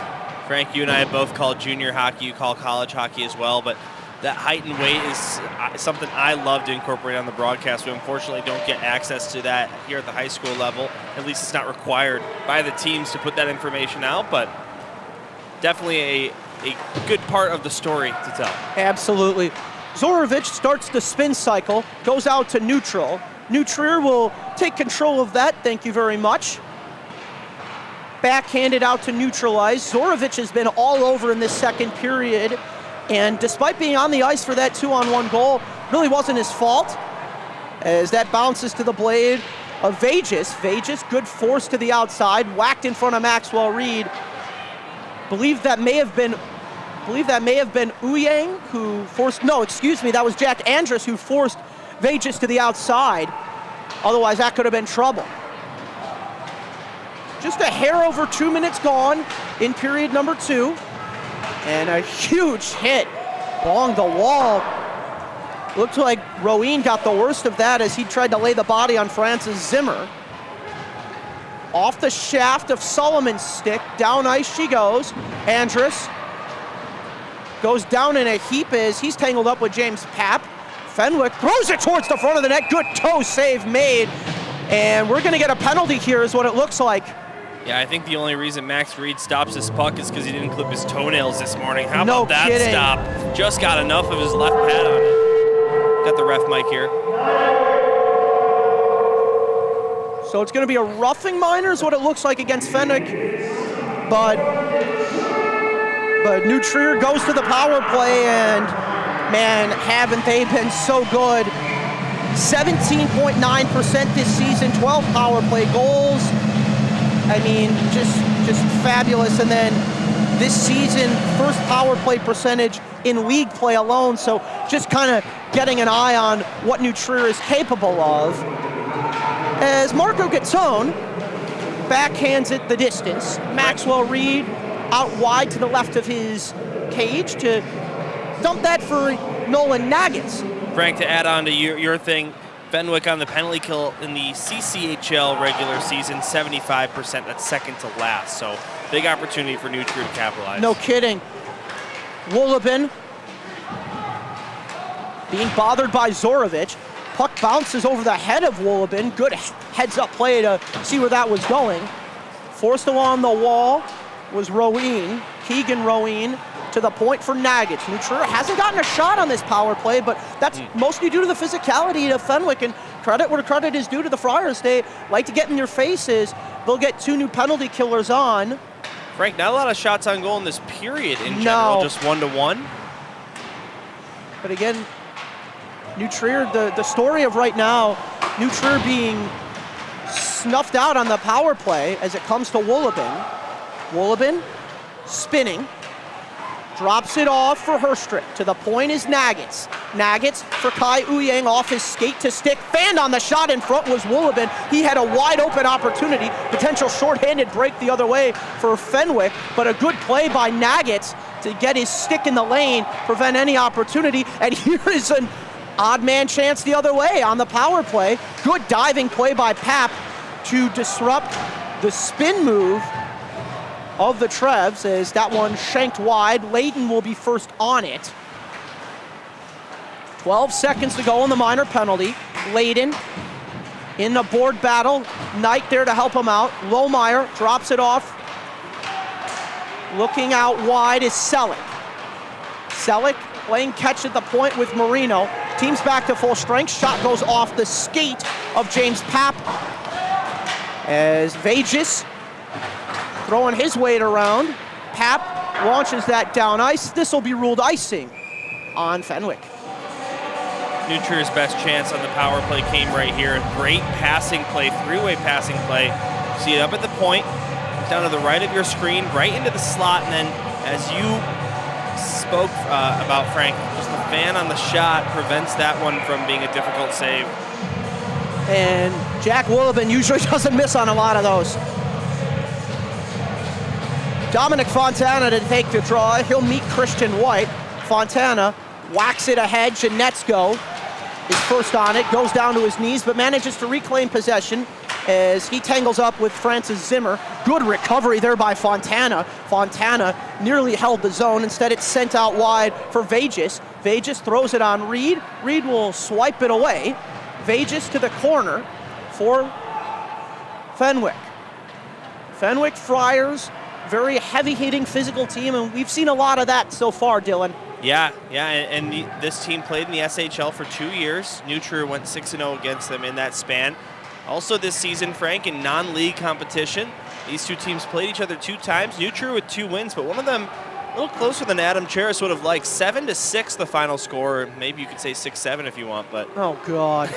Frank, you and I have both called junior hockey, you call college hockey as well, but that height and weight is something I love to incorporate on the broadcast. We unfortunately don't get access to that here at the high school level. At least it's not required by the teams to put that information out, but definitely a good part of the story to tell. Absolutely. Zorovich starts the spin cycle, goes out to neutral. New Trier will take control of that, thank you very much. Backhanded out to neutralize. Zorovich has been all over in this second period, and despite being on the ice for that 2-on-1 goal, really wasn't his fault, as that bounces to the blade of Vages. Vages, good force to the outside, whacked in front of Maxwell Reed. Believe that may have been Uyang who forced, no, excuse me, that was Jack Andrus who forced Vages to the outside. Otherwise, that could have been trouble. Just a hair over 2 minutes gone in period number 2. And a huge hit along the wall. Looks like Rowan got the worst of that as he tried to lay the body on Francis Zimmer. Off the shaft of Solomon's stick, down ice she goes. Andrus goes down in a heap as he's tangled up with James Papp. Fenwick throws it towards the front of the net. Good toe save made. And we're gonna get a penalty here is what it looks like. Yeah, I think the only reason Max Reed stops this puck is because he didn't clip his toenails this morning. How No about that kidding. stop? Just got enough of his left pad on it. Got the ref mic here. So it's going to be a roughing minor is what it looks like against Fenwick. But New Trier goes to the power play, and man, haven't they been so good. 17.9% this season, 12 power play goals. I mean, just fabulous. And then this season, first power play percentage in league play alone. So just kind of getting an eye on what New Trier is capable of. As Marco Gatone backhands it the distance. Maxwell Reed out wide to the left of his cage to dump that for Nolan Naggins. Frank, to add on to your thing, Fenwick on the penalty kill in the CCHL regular season, 75%, that's second to last. So big opportunity for New Trier to capitalize. No kidding. Woolabin being bothered by Zorovic. Puck bounces over the head of Woolabin. Good heads-up play to see where that was going. Forced along the wall was Roween, Keegan Roween, to the point for Nagitz. New Trier hasn't gotten a shot on this power play, but that's mostly due to the physicality of Fenwick, and credit where credit is due to the Friars. They like to get in your faces. They'll get 2 new penalty killers on. Frank, not a lot of shots on goal in this period in general, just 1-1. But again, New Trier, the story of right now, New Trier being snuffed out on the power play as it comes to Woolabin. Woolabin spinning, drops it off for Herstrick. To the point is Nagitz. Nagitz for Kai Uyang off his skate to stick. Fanned on the shot in front was Woolabin. He had a wide open opportunity. Potential shorthanded break the other way for Fenwick, but a good play by Nagitz to get his stick in the lane, prevent any opportunity. And here is an odd man chance the other way on the power play. Good diving play by Pap to disrupt the spin move of the Trevs as that one shanked wide. Layton will be first on it. 12 seconds to go on the minor penalty. Layton in the board battle. Knight there to help him out. Lohmeyer drops it off. Looking out wide is Selleck. Selleck playing catch at the point with Marino. Team's back to full strength. Shot goes off the skate of James Pap as Vagis throwing his weight around. Pap launches that down ice. This will be ruled icing on Fenwick. New Trier's best chance on the power play came right here. Great passing play, 3-way passing play. See it up at the point, down to the right of your screen, right into the slot, and then as you spoke about, Frank, just the fan on the shot prevents that one from being a difficult save. And Jack Woolabin usually doesn't miss on a lot of those. Dominic Fontana to take the draw. He'll meet Christian White. Fontana whacks it ahead. Janetsko is first on it, goes down to his knees, but manages to reclaim possession as he tangles up with Francis Zimmer. Good recovery there by Fontana. Fontana nearly held the zone. Instead, it's sent out wide for Vagis. Vagis throws it on Reed. Reed will swipe it away. Vagis to the corner for Fenwick. Fenwick Friars, very heavy-hitting physical team, and we've seen a lot of that so far, Dylan. Yeah, and this team played in the SHL for 2 years. New Trier went 6-0 against them in that span. Also this season, Frank, in non-league competition, these two teams played each other 2 times. New Trier with 2 wins, but one of them a little closer than Adam Cheris would have liked. 7-6 the final score. Maybe you could say 6-7 if you want, but... Oh, God.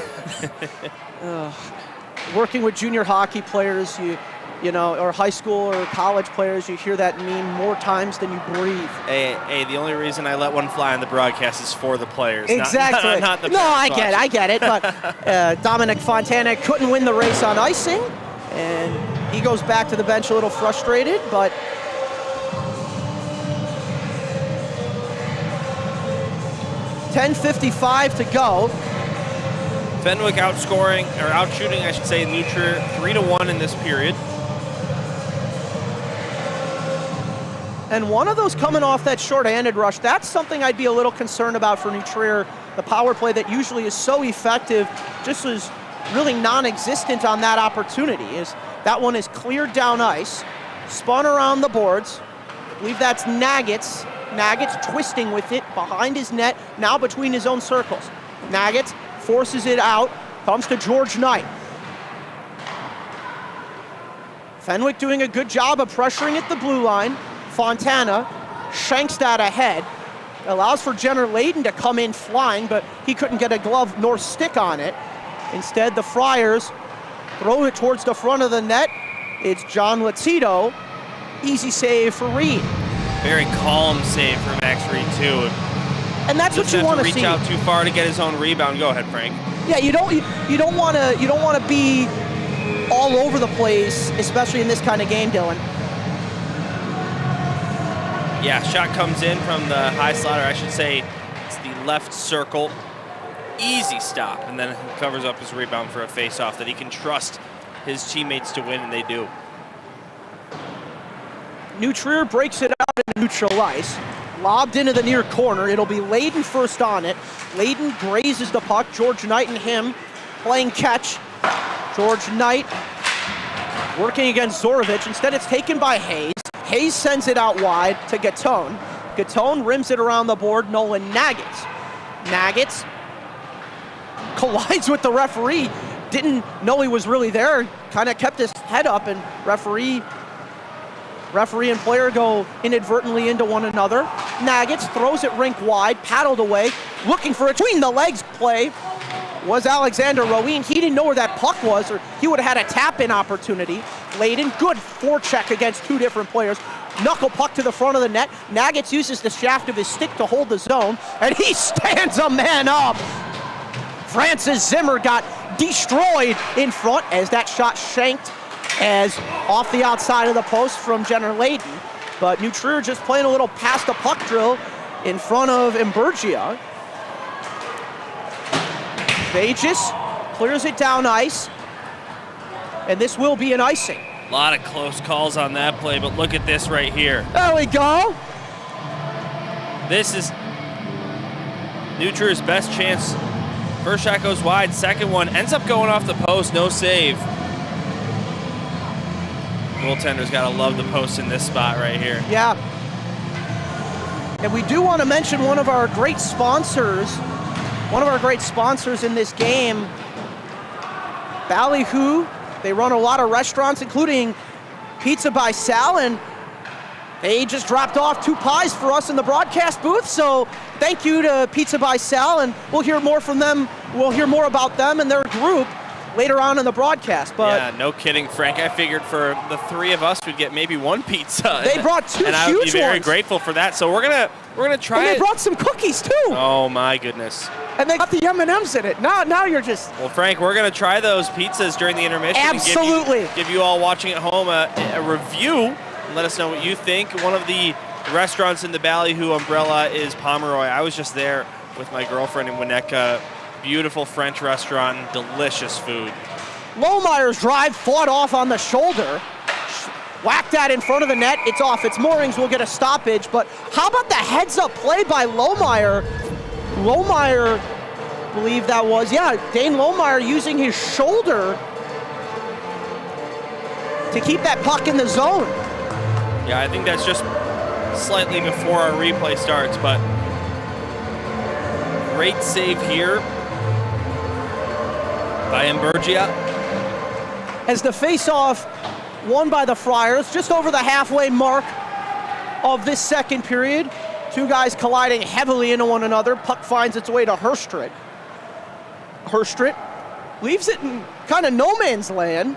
Working with junior hockey players, you know, or high school or college players, you hear that meme more times than you breathe. Hey, the only reason I let one fly on the broadcast is for the players. Exactly. Not the no, I get it. But Dominic Fontana couldn't win the race on icing, and he goes back to the bench a little frustrated, but .10:55 to go. Fenwick outscoring, or outshooting, I should say, New Trier 3-1 in this period. And one of those coming off that short-handed rush, that's something I'd be a little concerned about for New Trier. The power play that usually is so effective just was really non-existent on that opportunity. That one is cleared down ice, spun around the boards. I believe that's Nagitz. Nagitz twisting with it behind his net, now between his own circles. Nagitz forces it out, comes to George Knight. Fenwick doing a good job of pressuring at the blue line. Fontana shanks that ahead, allows for Jenner Layden to come in flying, but he couldn't get a glove nor stick on it. Instead, the Friars throw it towards the front of the net. It's John Latito. Easy save for Reed. Very calm save for Max Reed, too. And that's what you want to see. Reach out too far to get his own rebound. Go ahead, Frank. Yeah, you don't want to be all over the place, especially in this kind of game, Dylan. Yeah, shot comes in from the high slot, or I should say it's the left circle. Easy stop, and then he covers up his rebound for a face-off that he can trust his teammates to win, and they do. New Trier breaks it out in neutral ice. lobbed into the near corner. It'll be Layden first on it. Layden grazes the puck. George Knight and him playing catch. George Knight working against Zorovich. Instead, it's taken by Hayes. Hayes sends it out wide to Gatone. Gatone rims it around the board. Nolan Nagitz. Nagitz collides with the referee. Didn't know he was really there. Kind of kept his head up, and referee and player go inadvertently into one another. Nagitz throws it rink wide, paddled away, looking for a between the legs play. Was Alexander Roween. He didn't know where that puck was, or he would have had a tap-in opportunity. Layden, good forecheck against two different players. Knuckle puck to the front of the net. Nagitz uses the shaft of his stick to hold the zone, and he stands a man up. Francis Zimmer got destroyed in front as that shot shanked as off the outside of the post from Jenner Layden. But New Trier just playing a little pass the puck drill in front of Imburgia. Vages clears it down ice, and this will be an icing. A lot of close calls on that play, but look at this right here. There we go. This is New Trier's best chance. First shot goes wide, second one ends up going off the post, no save. Goaltender's gotta love the post in this spot right here. Yeah. And we do want to mention one of our great sponsors in this game, Ballyhoo. They run a lot of restaurants, including Pizza by Sal, and they just dropped off 2 pies for us in the broadcast booth. So thank you to Pizza by Sal, and we'll hear more from them. We'll hear more about them and their group later on in the broadcast. But yeah, no kidding, Frank. I figured for the 3 of us, we'd get maybe 1 pizza. They brought 2 huge ones. And I would be very grateful for that. So we're gonna try and it. they brought some cookies too. Oh my goodness. And they got the M&Ms in it. Now you're just. Well, Frank, we're gonna try those pizzas during the intermission. Absolutely. And give you all watching at home a review. And let us know what you think. One of the restaurants in the Ballyhoo umbrella is Pomeroy. I was just there with my girlfriend in Winnetka. Beautiful French restaurant, delicious food. Lohmeyer's drive fought off on the shoulder. Whacked that in front of the net. It's off its moorings. Will get a stoppage. But how about the heads-up play by Lohmeyer? Lohmeyer, I believe that was, yeah, Dane Lohmeyer using his shoulder to keep that puck in the zone. Yeah, I think that's just slightly before our replay starts, but great save here by Imburgia. As the face-off won by the Friars, just over the halfway mark of this second period. 2 guys colliding heavily into one another. Puck finds its way to Herstrit. Herstrit leaves it in kind of no man's land,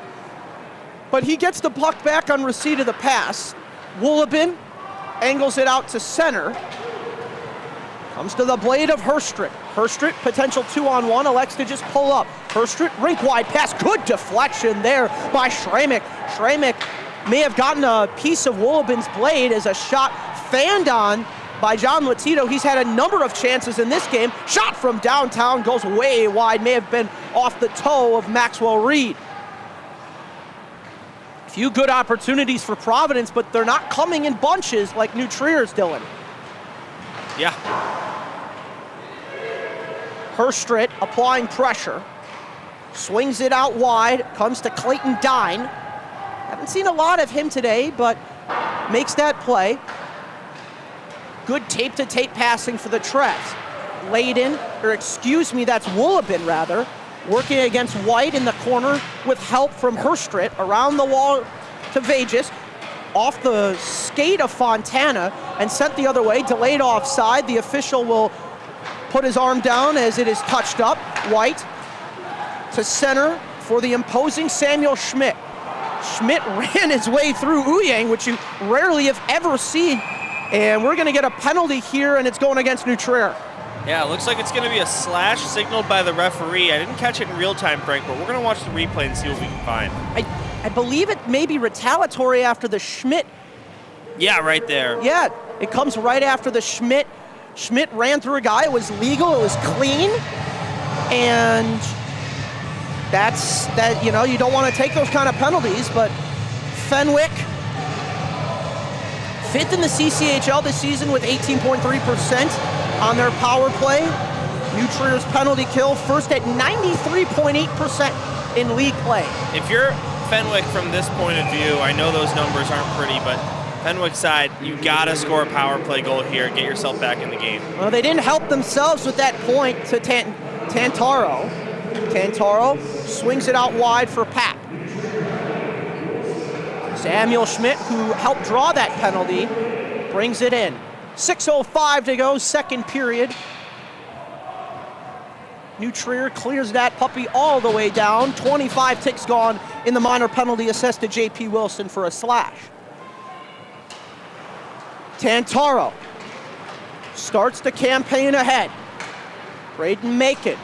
but he gets the puck back on receipt of the pass. Woolabin angles it out to center. Comes to the blade of Herstrit. Herstrit, potential 2-on-1, elects to just pull up. Herstrit, rink wide pass, good deflection there by Schramek. Schramek may have gotten a piece of Woolabin's blade as a shot fanned on by John Latito. He's had a number of chances in this game. Shot from downtown, goes way wide, may have been off the toe of Maxwell Reed. Few good opportunities for Providence, but they're not coming in bunches like New Trier's, Dylan. Yeah. Herstrit applying pressure. Swings it out wide, comes to Clayton Dine. Haven't seen a lot of him today, but makes that play. Good tape-to-tape passing for the Trevs. Layden, or excuse me, that's Woolabin rather, working against White in the corner with help from Herstrit. Around the wall to Vages, off the skate of Fontana, and sent the other way, delayed offside. The official will put his arm down as it is touched up. White to center for the imposing Samuel Schmidt. Schmidt ran his way through Uyang, which you rarely if ever see. And we're gonna get a penalty here, and it's going against New Trier. Yeah, it looks like it's gonna be a slash signaled by the referee. I didn't catch it in real time, Frank, but we're gonna watch the replay and see what we can find. I believe it may be retaliatory after the Schmidt. Yeah, right there. Yeah, it comes right after the Schmidt. Schmidt ran through a guy. It was legal, it was clean. And that's, you know, 5th in the CCHL this season with 18.3% on their power play. New Trier's penalty kill first at 93.8% in league play. If you're Fenwick from this point of view, I know those numbers aren't pretty, but Fenwick side, you gotta score a power play goal here, get yourself back in the game. Well, they didn't help themselves with that point to Tantaro. Tantaro swings it out wide for Pap. Samuel Schmidt, who helped draw that penalty, brings it in. 6:05 to go, second period. New Trier clears that puppy all the way down. 25 ticks gone in the minor penalty assessed to JP Wilson for a slash. Tantaro starts the campaign ahead. Braden Macon.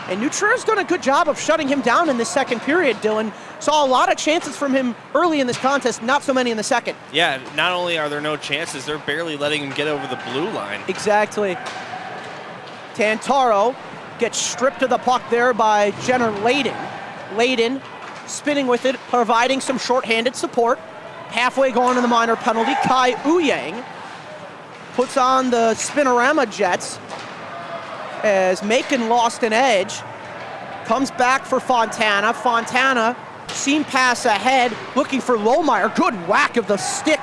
And New Trier's done a good job of shutting him down in this second period, Dylan. Saw a lot of chances from him early in this contest, not so many in the second. Yeah, not only are there no chances, they're barely letting him get over the blue line. Exactly. Tantaro gets stripped of the puck there by Jenner Layden. Layden spinning with it, providing some shorthanded support. Halfway gone in the minor penalty, Kai Uyang puts on the Spinorama Jets as Macon lost an edge. Comes back for Fontana. Fontana, seam pass ahead, looking for Lohmeyer. Good whack of the stick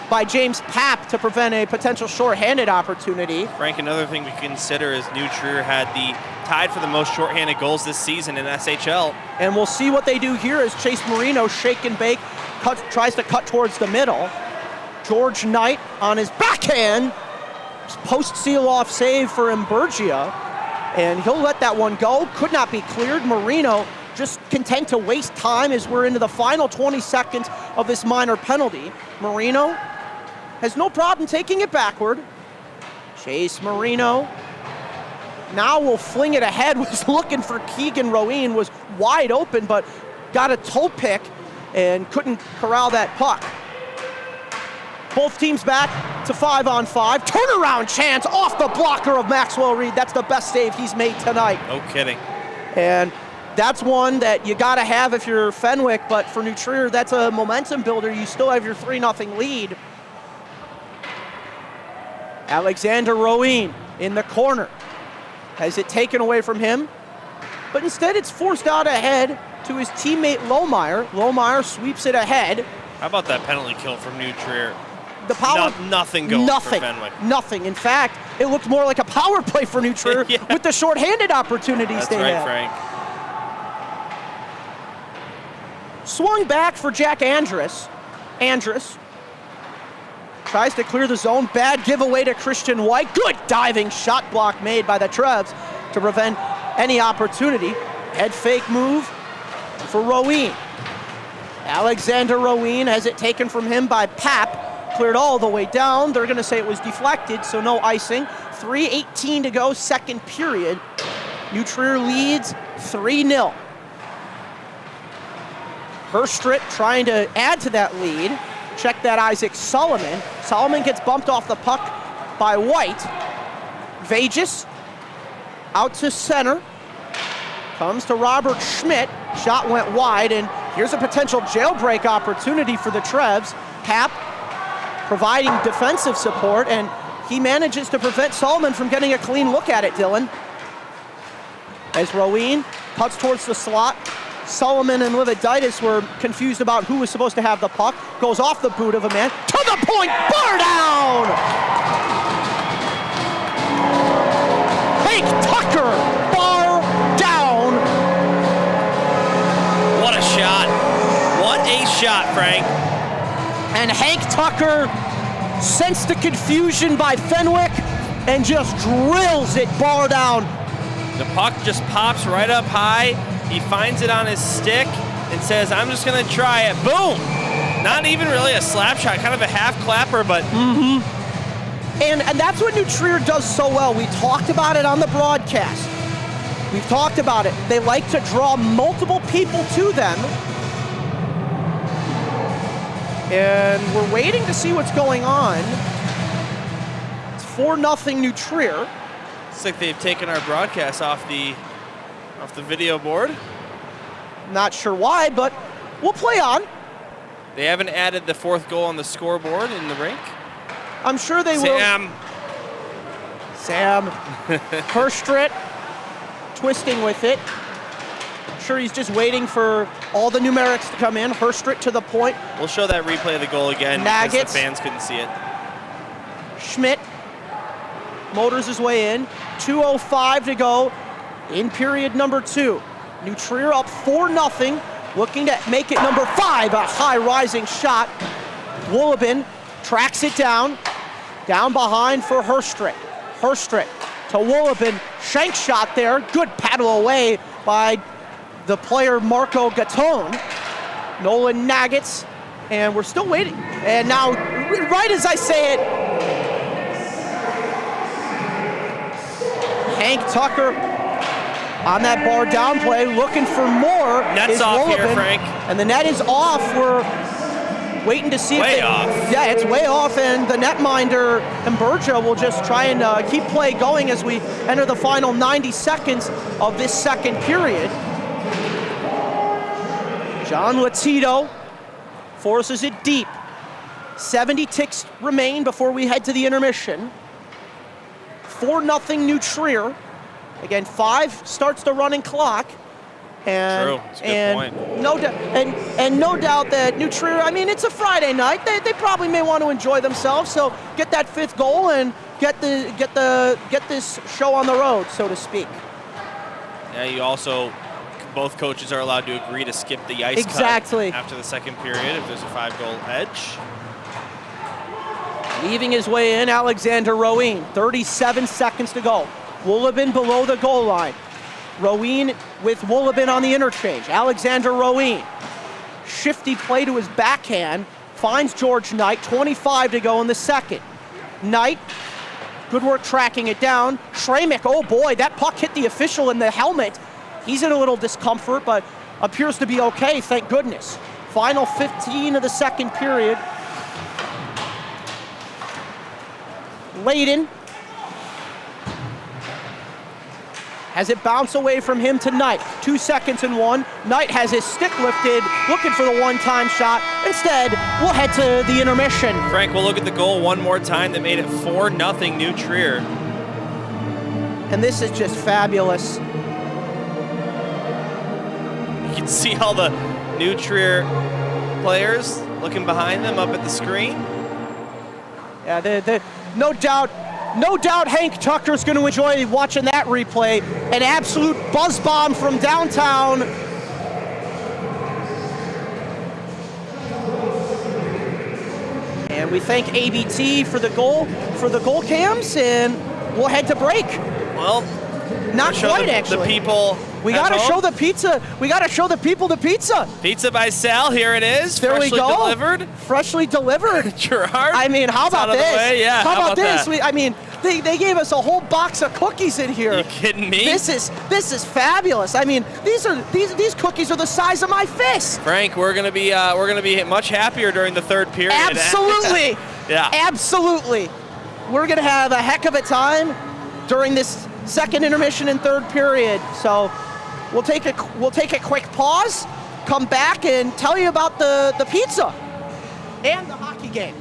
by James Papp to prevent a potential shorthanded opportunity. Frank, another thing we consider is New Trier had the tied for the most shorthanded goals this season in SHL. And we'll see what they do here as Chase Marino, shake and bake, tries to cut towards the middle. George Knight on his backhand, post seal-off save for Imburgia, and he'll let that one go. Could not be cleared. Marino just content to waste time as we're into the final 20 seconds of this minor penalty. Marino has no problem taking it backward. Chase Marino now will fling it ahead, was looking for Keegan Rowan, was wide open, but got a toe pick and couldn't corral that puck. Both teams back to 5-on-5. Turnaround chance off the blocker of Maxwell Reed. That's the best save he's made tonight. No kidding. And that's one that you gotta have if you're Fenwick, but for New Trier, that's a momentum builder. You still have your 3-0 lead. Alexander Rowan in the corner. Has it taken away from him, but instead it's forced out ahead to his teammate Lohmeyer. Lohmeyer sweeps it ahead. How about that penalty kill from New Trier? The power, nothing going for Fenwick. Nothing. In fact, it looked more like a power play for New Trier Yeah. with the shorthanded opportunities they had. That's right, Frank. Swung back for Jack Andrus. Andrus tries to clear the zone. Bad giveaway to Christian White. Good diving shot block made by the Trevs to prevent any opportunity. Head fake move for Rowan. Alexander Rowan has it taken from him by Pap. Cleared all the way down. They're going to say it was deflected, so no icing. 3:18 to go, second period. New Trier leads 3-0. Herstrit trying to add to that lead. Check that Isaac Solomon. Solomon gets bumped off the puck by White. Vegas out to center. Comes to Robert Schmidt. Shot went wide, and here's a potential jailbreak opportunity for the Trevs. Pap providing defensive support, and he manages to prevent Solomon from getting a clean look at it, Dylan. As Rowan cuts towards the slot, Solomon and Lividitis were confused about who was supposed to have the puck. Goes off the boot of a man, to the point, bar down! Hank Tucker, bar down! What a shot. What a shot, Frank. And Hank Tucker sensed the confusion by Fenwick and just drills it bar down. The puck just pops right up high. He finds it on his stick and says, I'm just gonna try it. Boom! Not even really a slap shot, kind of a half clapper, but And that's what New Trier does so well. We talked about it on the broadcast. We've talked about it. They like to draw multiple people to them. And we're waiting to see what's going on. It's 4-0 New Trier. it's like they've taken our broadcast off the video board. Not sure why, but we'll play on. They haven't added the 4th goal on the scoreboard in the rink. I'm sure they will. Sam. Herstrit twisting with it. Sure, he's just waiting for all the numerics to come in. Herstrit to the point. We'll show that replay of the goal again because the fans couldn't see it. Schmidt motors his way in. 2:05 to go in period number 2. New Trier up 4-0, looking to make it number 5. A high rising shot. Wolleben tracks it down. Down behind for Herstrit. Herstrit to Wolleben. Shank shot there. Good paddle away by the player Marco Gatone. Nolan Nuggets, and we're still waiting. And now, right as I say it, Hank Tucker on that bar down play, looking for more. Net's off here, Frank. And the net is off. We're waiting to see way off. Yeah, it's way off, and the netminder Emberja will just try and keep play going as we enter the final 90 seconds of this second period. John Latito forces it deep. 70 ticks remain before we head to the intermission. 4-0 New Trier. Again, 5 starts the running clock. And, True, that's a good point. No doubt that New Trier, I mean, it's a Friday night. They probably may want to enjoy themselves. So get that 5th goal and get this show on the road, so to speak. Yeah, you also, both coaches are allowed to agree to skip the ice exactly cut after the second period if there's a 5-goal edge. Leaving his way in, Alexander Rowan. 37 seconds to go. Wolleben below the goal line. Rowan with Wolleben on the interchange. Alexander Rowan. Shifty play to his backhand. Finds George Knight. 25 to go in the second. Knight, good work tracking it down. Shramick, oh boy, that puck hit the official in the helmet. He's in a little discomfort, but appears to be okay, thank goodness. Final 15 of the second period. Layden has it bounce away from him to Knight. 2 seconds and 1. Knight has his stick lifted, looking for the one-time shot. Instead, we'll head to the intermission. Frank, we'll look at the goal one more time that made it 4-0 New Trier. And this is just fabulous. You can see all the New Trier players looking behind them up at the screen. Yeah, no doubt Hank Tucker's going to enjoy watching that replay. An absolute buzz bomb from downtown. And we thank ABT for the goal cams, and we'll head to break. Well, not quite actually. The people. We got to show the pizza. We got to show the people the pizza. Pizza by Sal. Here it is. There we go. Delivered. Freshly delivered. Gerard. I mean, how about this? Yeah. How about this? That? I mean, they gave us a whole box of cookies in here. You kidding me? This is fabulous. I mean, these cookies are the size of my fist. Frank, we're gonna be much happier during the third period. Absolutely. Yeah. Absolutely. We're gonna have a heck of a time during this second intermission and third period. So we'll take a quick pause, come back and tell you about the pizza and the hockey game.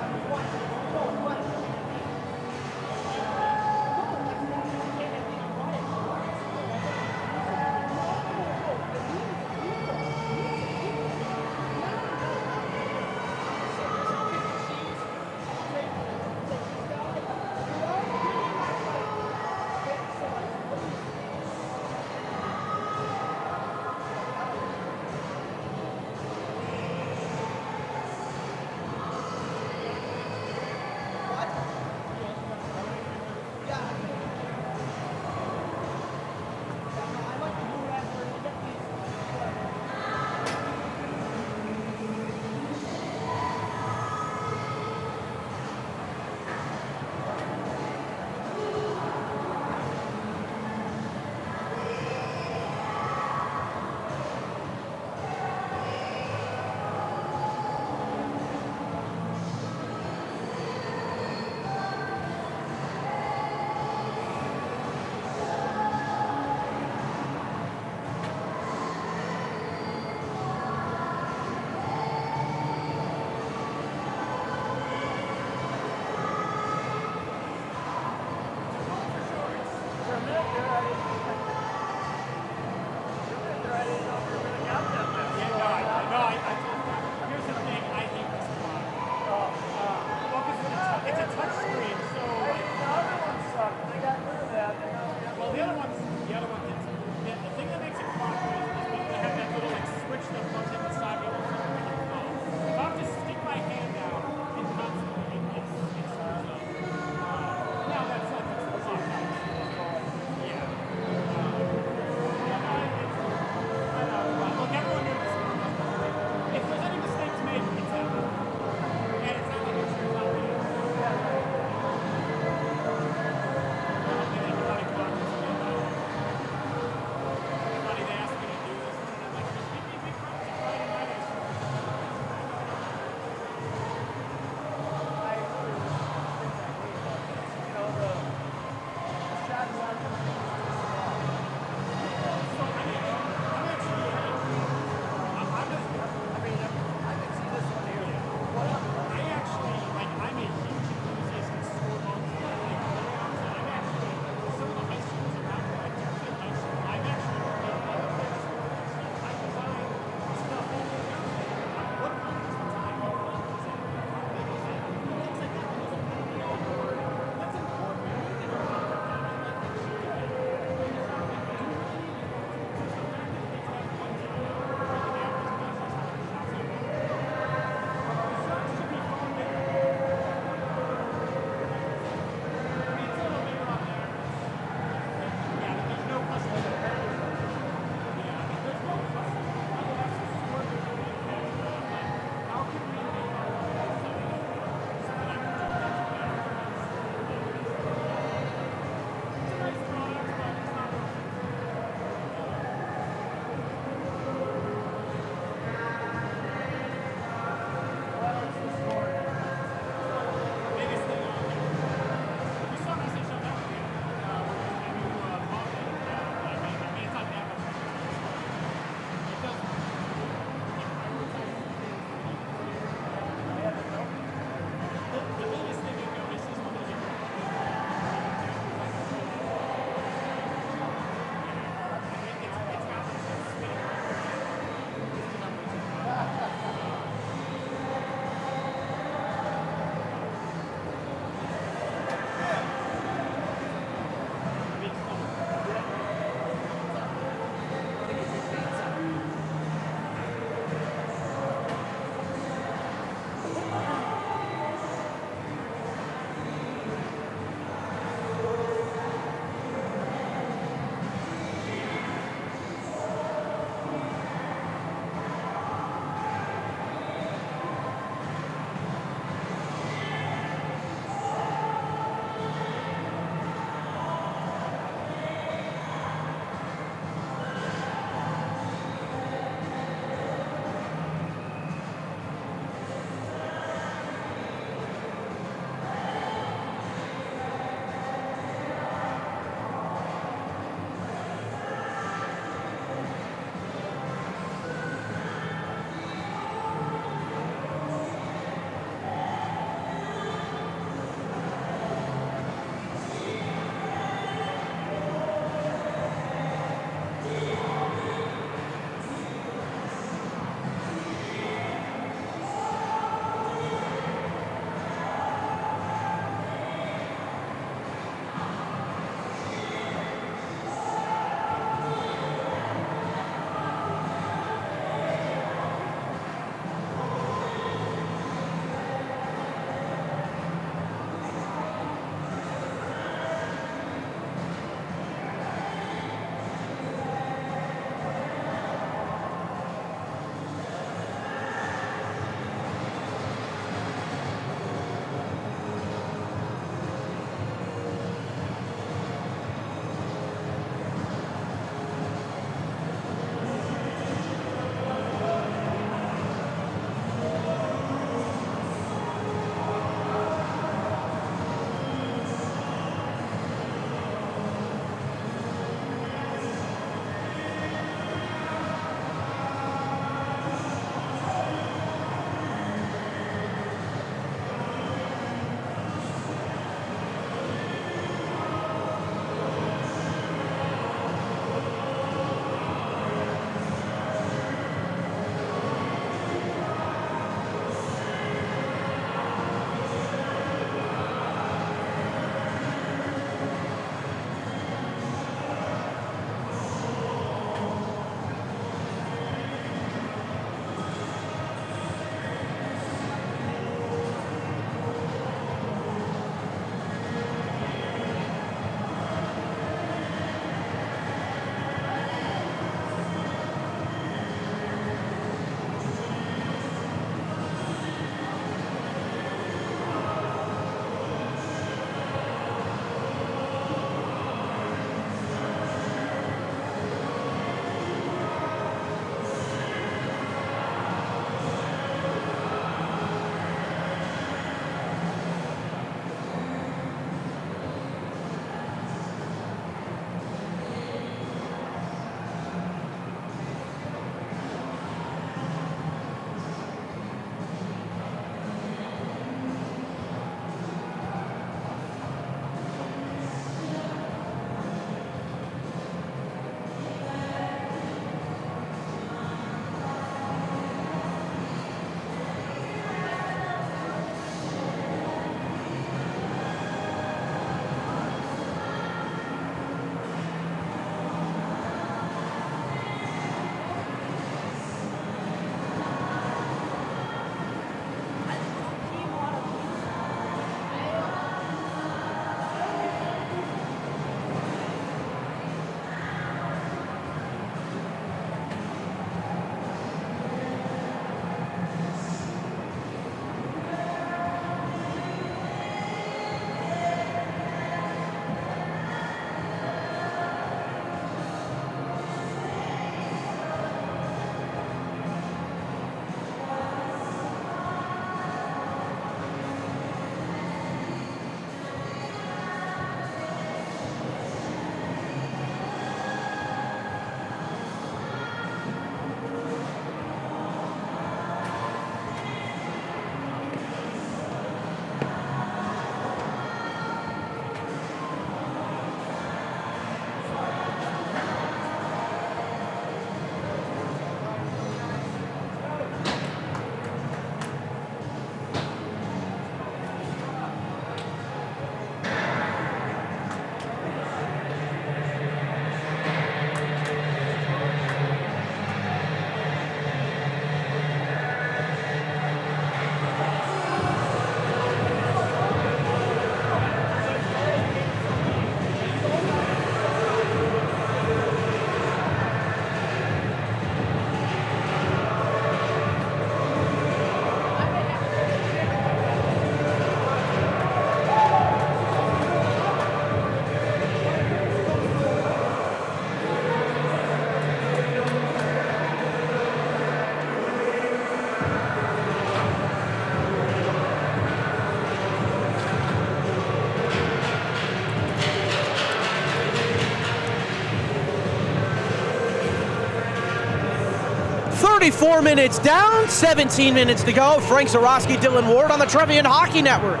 34 minutes down, 17 minutes to go. Frank Zarowski, Dylan Ward on the Trevian Hockey Network.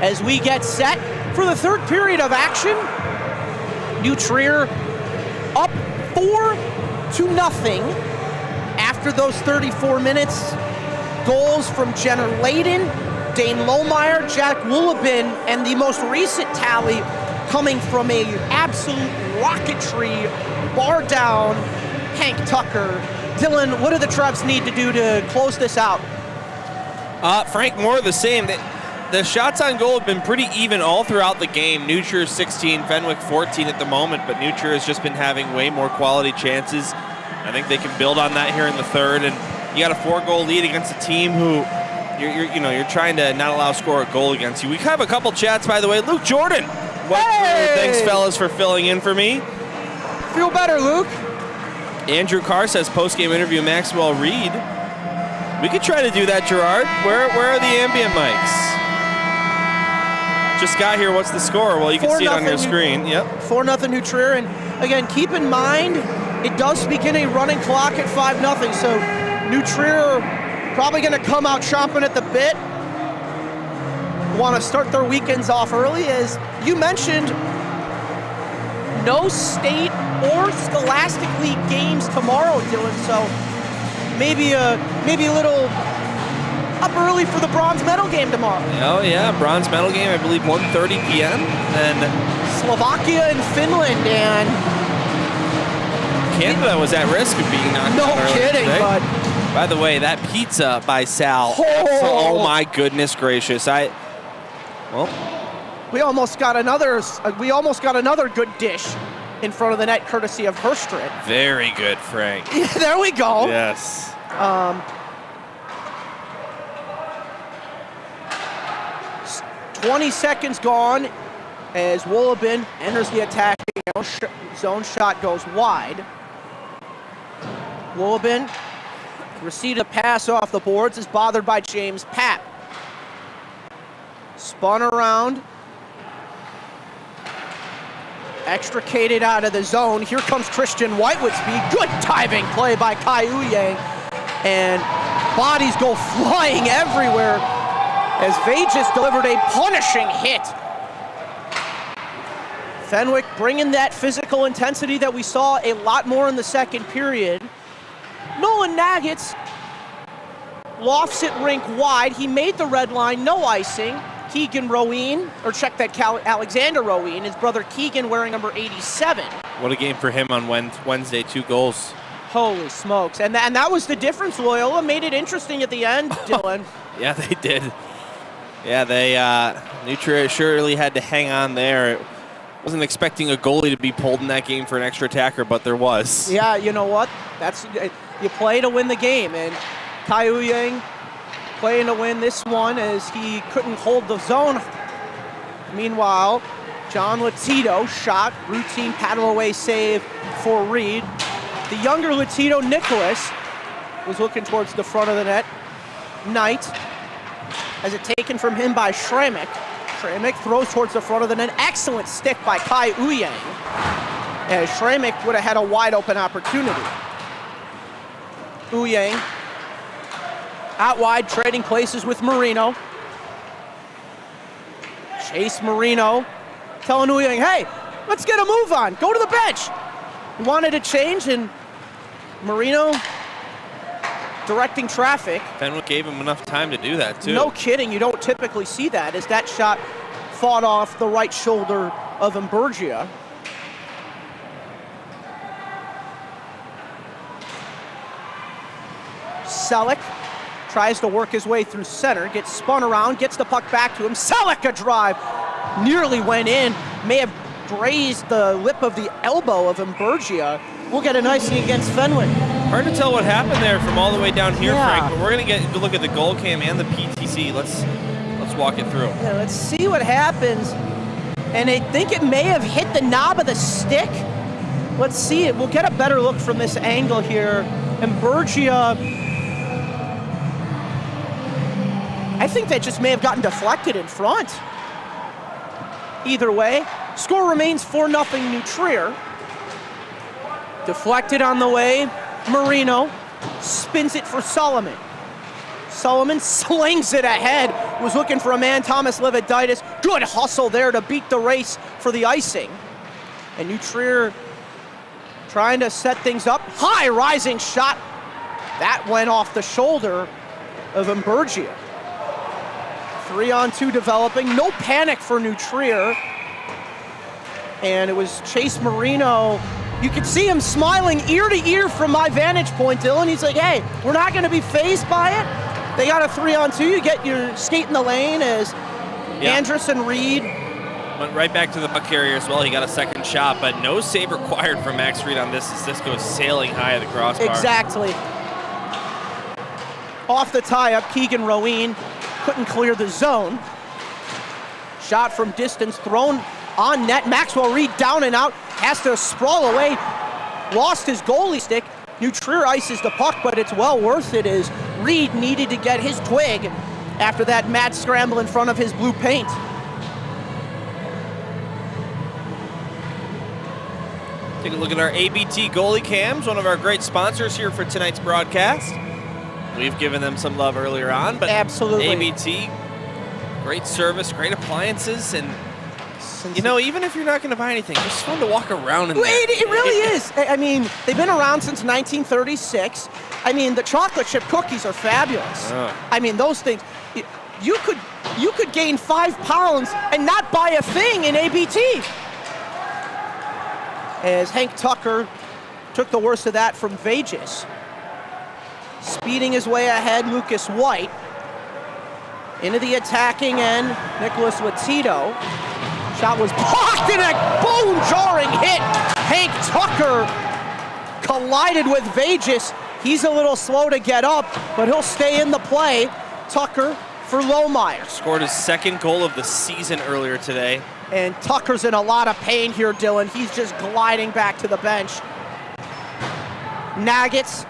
As we get set for the third period of action, New Trier up 4-0 after those 34 minutes. Goals from Jenner Layden, Dane Lohmeyer, Jack Woolabin, and the most recent tally coming from a absolute rocketry, bar down, Hank Tucker. Dylan, what do the Trebs need to do to close this out? Frank, more of the same. The shots on goal have been pretty even all throughout the game. New Trier 16, Fenwick 14 at the moment, but New Trier has just been having way more quality chances. I think they can build on that here in the third, and you got a 4-goal lead against a team who you're trying to not allow score a goal against you. We have a couple chats, by the way. Luke Jordan, thanks fellas for filling in for me. Feel better, Luke. Andrew Carr says post-game interview Maxwell Reed. We could try to do that, Gerard. Where are the ambient mics? Just got here. What's the score? Well, you can see it on your screen. Yep. 4-0 New Trier. And again, keep in mind, it does begin a running clock at 5-0. So New Trier probably going to come out chomping at the bit. Want to start their weekends off early, as you mentioned. No state or Scholastic League games tomorrow, Dylan. So maybe a little up early for the bronze medal game tomorrow. Oh yeah, bronze medal game, I believe 1:30 p.m. And Slovakia and Finland, and Canada was at risk of being knocked out. No kidding, but by the way, that pizza by Sal. Oh my goodness gracious! we almost got another good dish in front of the net, courtesy of Herstrid. Very good, Frank. Yeah, there we go. Yes. 20 seconds gone as Woolabin enters the attacking zone. Shot goes wide. Woolabin received a pass off the boards, is bothered by James Papp. Spun around. Extricated out of the zone. Here comes Christian White with speed. Good timing play by Kai Uyang. And bodies go flying everywhere as Vegas delivered a punishing hit. Fenwick bringing that physical intensity that we saw a lot more in the second period. Nolan Nagitz lofts it rink wide. He made the red line, no icing. Keegan Roween, or check that, Alexander Roween, his brother Keegan wearing number 87. What a game for him on Wednesday, 2 goals. Holy smokes, and that was the difference. Loyola made it interesting at the end, Dylan. Yeah, they did. Yeah, New Trier surely had to hang on there. Wasn't expecting a goalie to be pulled in that game for an extra attacker, but there was. Yeah, you know what? You play to win the game, and Kai Uyang playing to win this one as he couldn't hold the zone. Meanwhile, John Latito shot, routine paddle away save for Reed. The younger Latito, Nicholas, was looking towards the front of the net. Knight has it taken from him by Schramek. Schramek throws towards the front of the net. Excellent stick by Kai Uyang, as Schramek would have had a wide open opportunity. Uyang out wide, trading places with Marino. Chase Marino telling Uyang, hey, let's get a move on. Go to the bench. He wanted to change, and Marino directing traffic. Fenwick gave him enough time to do that, too. No kidding. You don't typically see that, as that shot fought off the right shoulder of Imburgia. Selleck tries to work his way through center, gets spun around, gets the puck back to him. Selleck, a drive, nearly went in, may have grazed the lip of the elbow of Imburgia. We'll get an icing against Fenwick. Hard to tell what happened there from all the way down here, Yeah. Frank, but we're going to get a look at the goal cam and the PTC. Let's walk it through. Yeah, let's see what happens. And I think it may have hit the knob of the stick. Let's see it. We'll get a better look from this angle here. Imburgia, I think that just may have gotten deflected in front. Either way, score remains 4-0 New Trier. Deflected on the way, Marino spins it for Solomon. Solomon slings it ahead, was looking for a man, Thomas Lividitis. Good hustle there to beat the race for the icing. And New Trier trying to set things up. High rising shot. That went off the shoulder of Imburgia. 3-on-2 developing. No panic for New Trier. And it was Chase Marino. You could see him smiling ear to ear from my vantage point, Dylan. He's like, hey, we're not going to be fazed by it. They got a 3-on-2. You get your skate in the lane as Andrus and Reed. Went right back to the puck carrier as well. He got a second shot, but no save required from Max Reed on this as this goes sailing high at the crossbar. Exactly. Off the tie-up, Keegan Roween couldn't clear the zone. Shot from distance, thrown on net. Maxwell Reed down and out, has to sprawl away. Lost his goalie stick. New Trier ices the puck, but it's well worth it as Reed needed to get his twig after that mad scramble in front of his blue paint. Take a look at our ABT goalie cams, one of our great sponsors here for tonight's broadcast. We've given them some love earlier on, but absolutely. ABT, great service, great appliances, and you know, even if you're not going to buy anything, just fun to walk around in there. It really is. I mean, they've been around since 1936. I mean, the chocolate chip cookies are fabulous. I mean, those things, you could gain 5 pounds and not buy a thing in ABT. As Hank Tucker took the worst of that from Vegas. Speeding his way ahead, Lucas White. Into the attacking end, Nicholas Latito. Shot was blocked in a bone-jarring hit. Hank Tucker collided with Vegas. He's a little slow to get up, but he'll stay in the play. Tucker for Lohmeyer. Scored his second goal of the season earlier today. And Tucker's in a lot of pain here, Dylan. He's just gliding back to the bench. Nuggets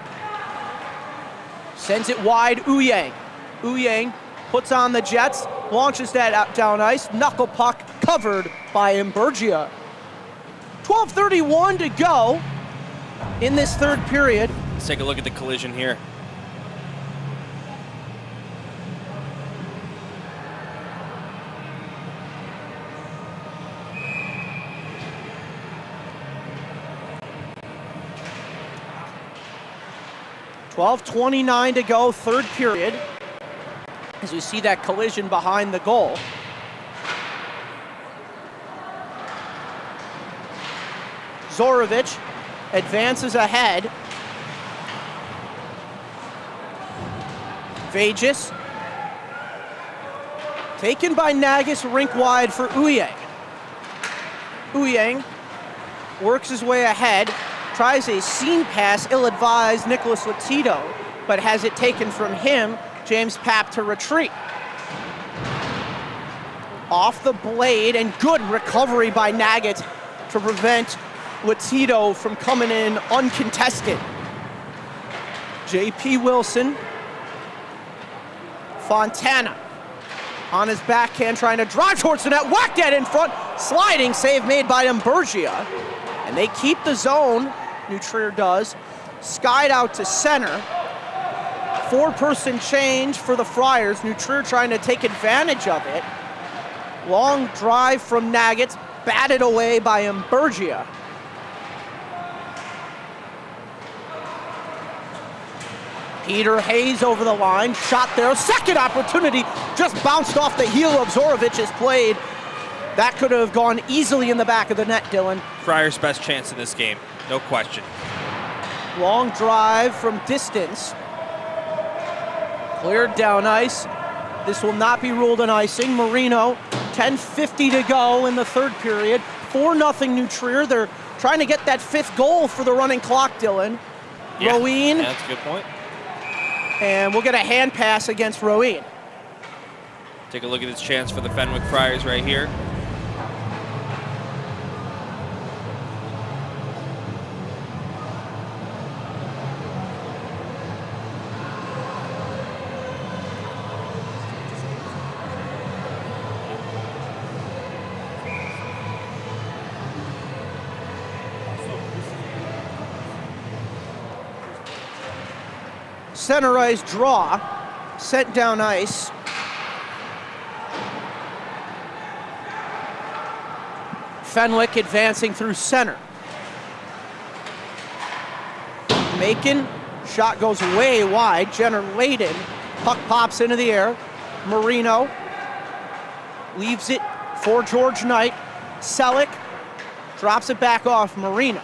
sends it wide, Uyang. Uyang puts on the Jets, launches that out down ice, knuckle puck covered by Imburgia. 12:31 to go in this third period. Let's take a look at the collision here. $12:29 to go, third period. As you see that collision behind the goal. Zorovich advances ahead. Vegas. Taken by Nagus, rink wide for Uyang. Uyang works his way ahead. Tries a seam pass, ill-advised Nicholas Latito, but has it taken from him. James Papp to retreat. Off the blade, and good recovery by Naggett to prevent Latito from coming in uncontested. J.P. Wilson. Fontana on his backhand, trying to drive towards the net, whacked that in front, sliding save made by Imburgia. And they keep the zone, New Trier does. Skied out to center. 4-person change for the Friars. New Trier trying to take advantage of it. Long drive from Naggets, batted away by Imburgia. Peter Hayes over the line, shot there, second opportunity, just bounced off the heel of Zorovich's blade. That could have gone easily in the back of the net, Dylan. Friars' best chance in this game, no question. Long drive from distance. Cleared down ice. This will not be ruled an icing. Marino, 10:50 to go in the third period. 4-0 New Trier. They're trying to get that 5th goal for the running clock, Dylan. Yeah, Roween. that's a good point. And we'll get a hand pass against Roween. Take a look at his chance for the Fenwick Friars right here. Center ice draw, sent down ice. Fenwick advancing through center. Macon, shot goes way wide. Jenner Layden, puck pops into the air. Marino leaves it for George Knight. Selleck drops it back off Marino.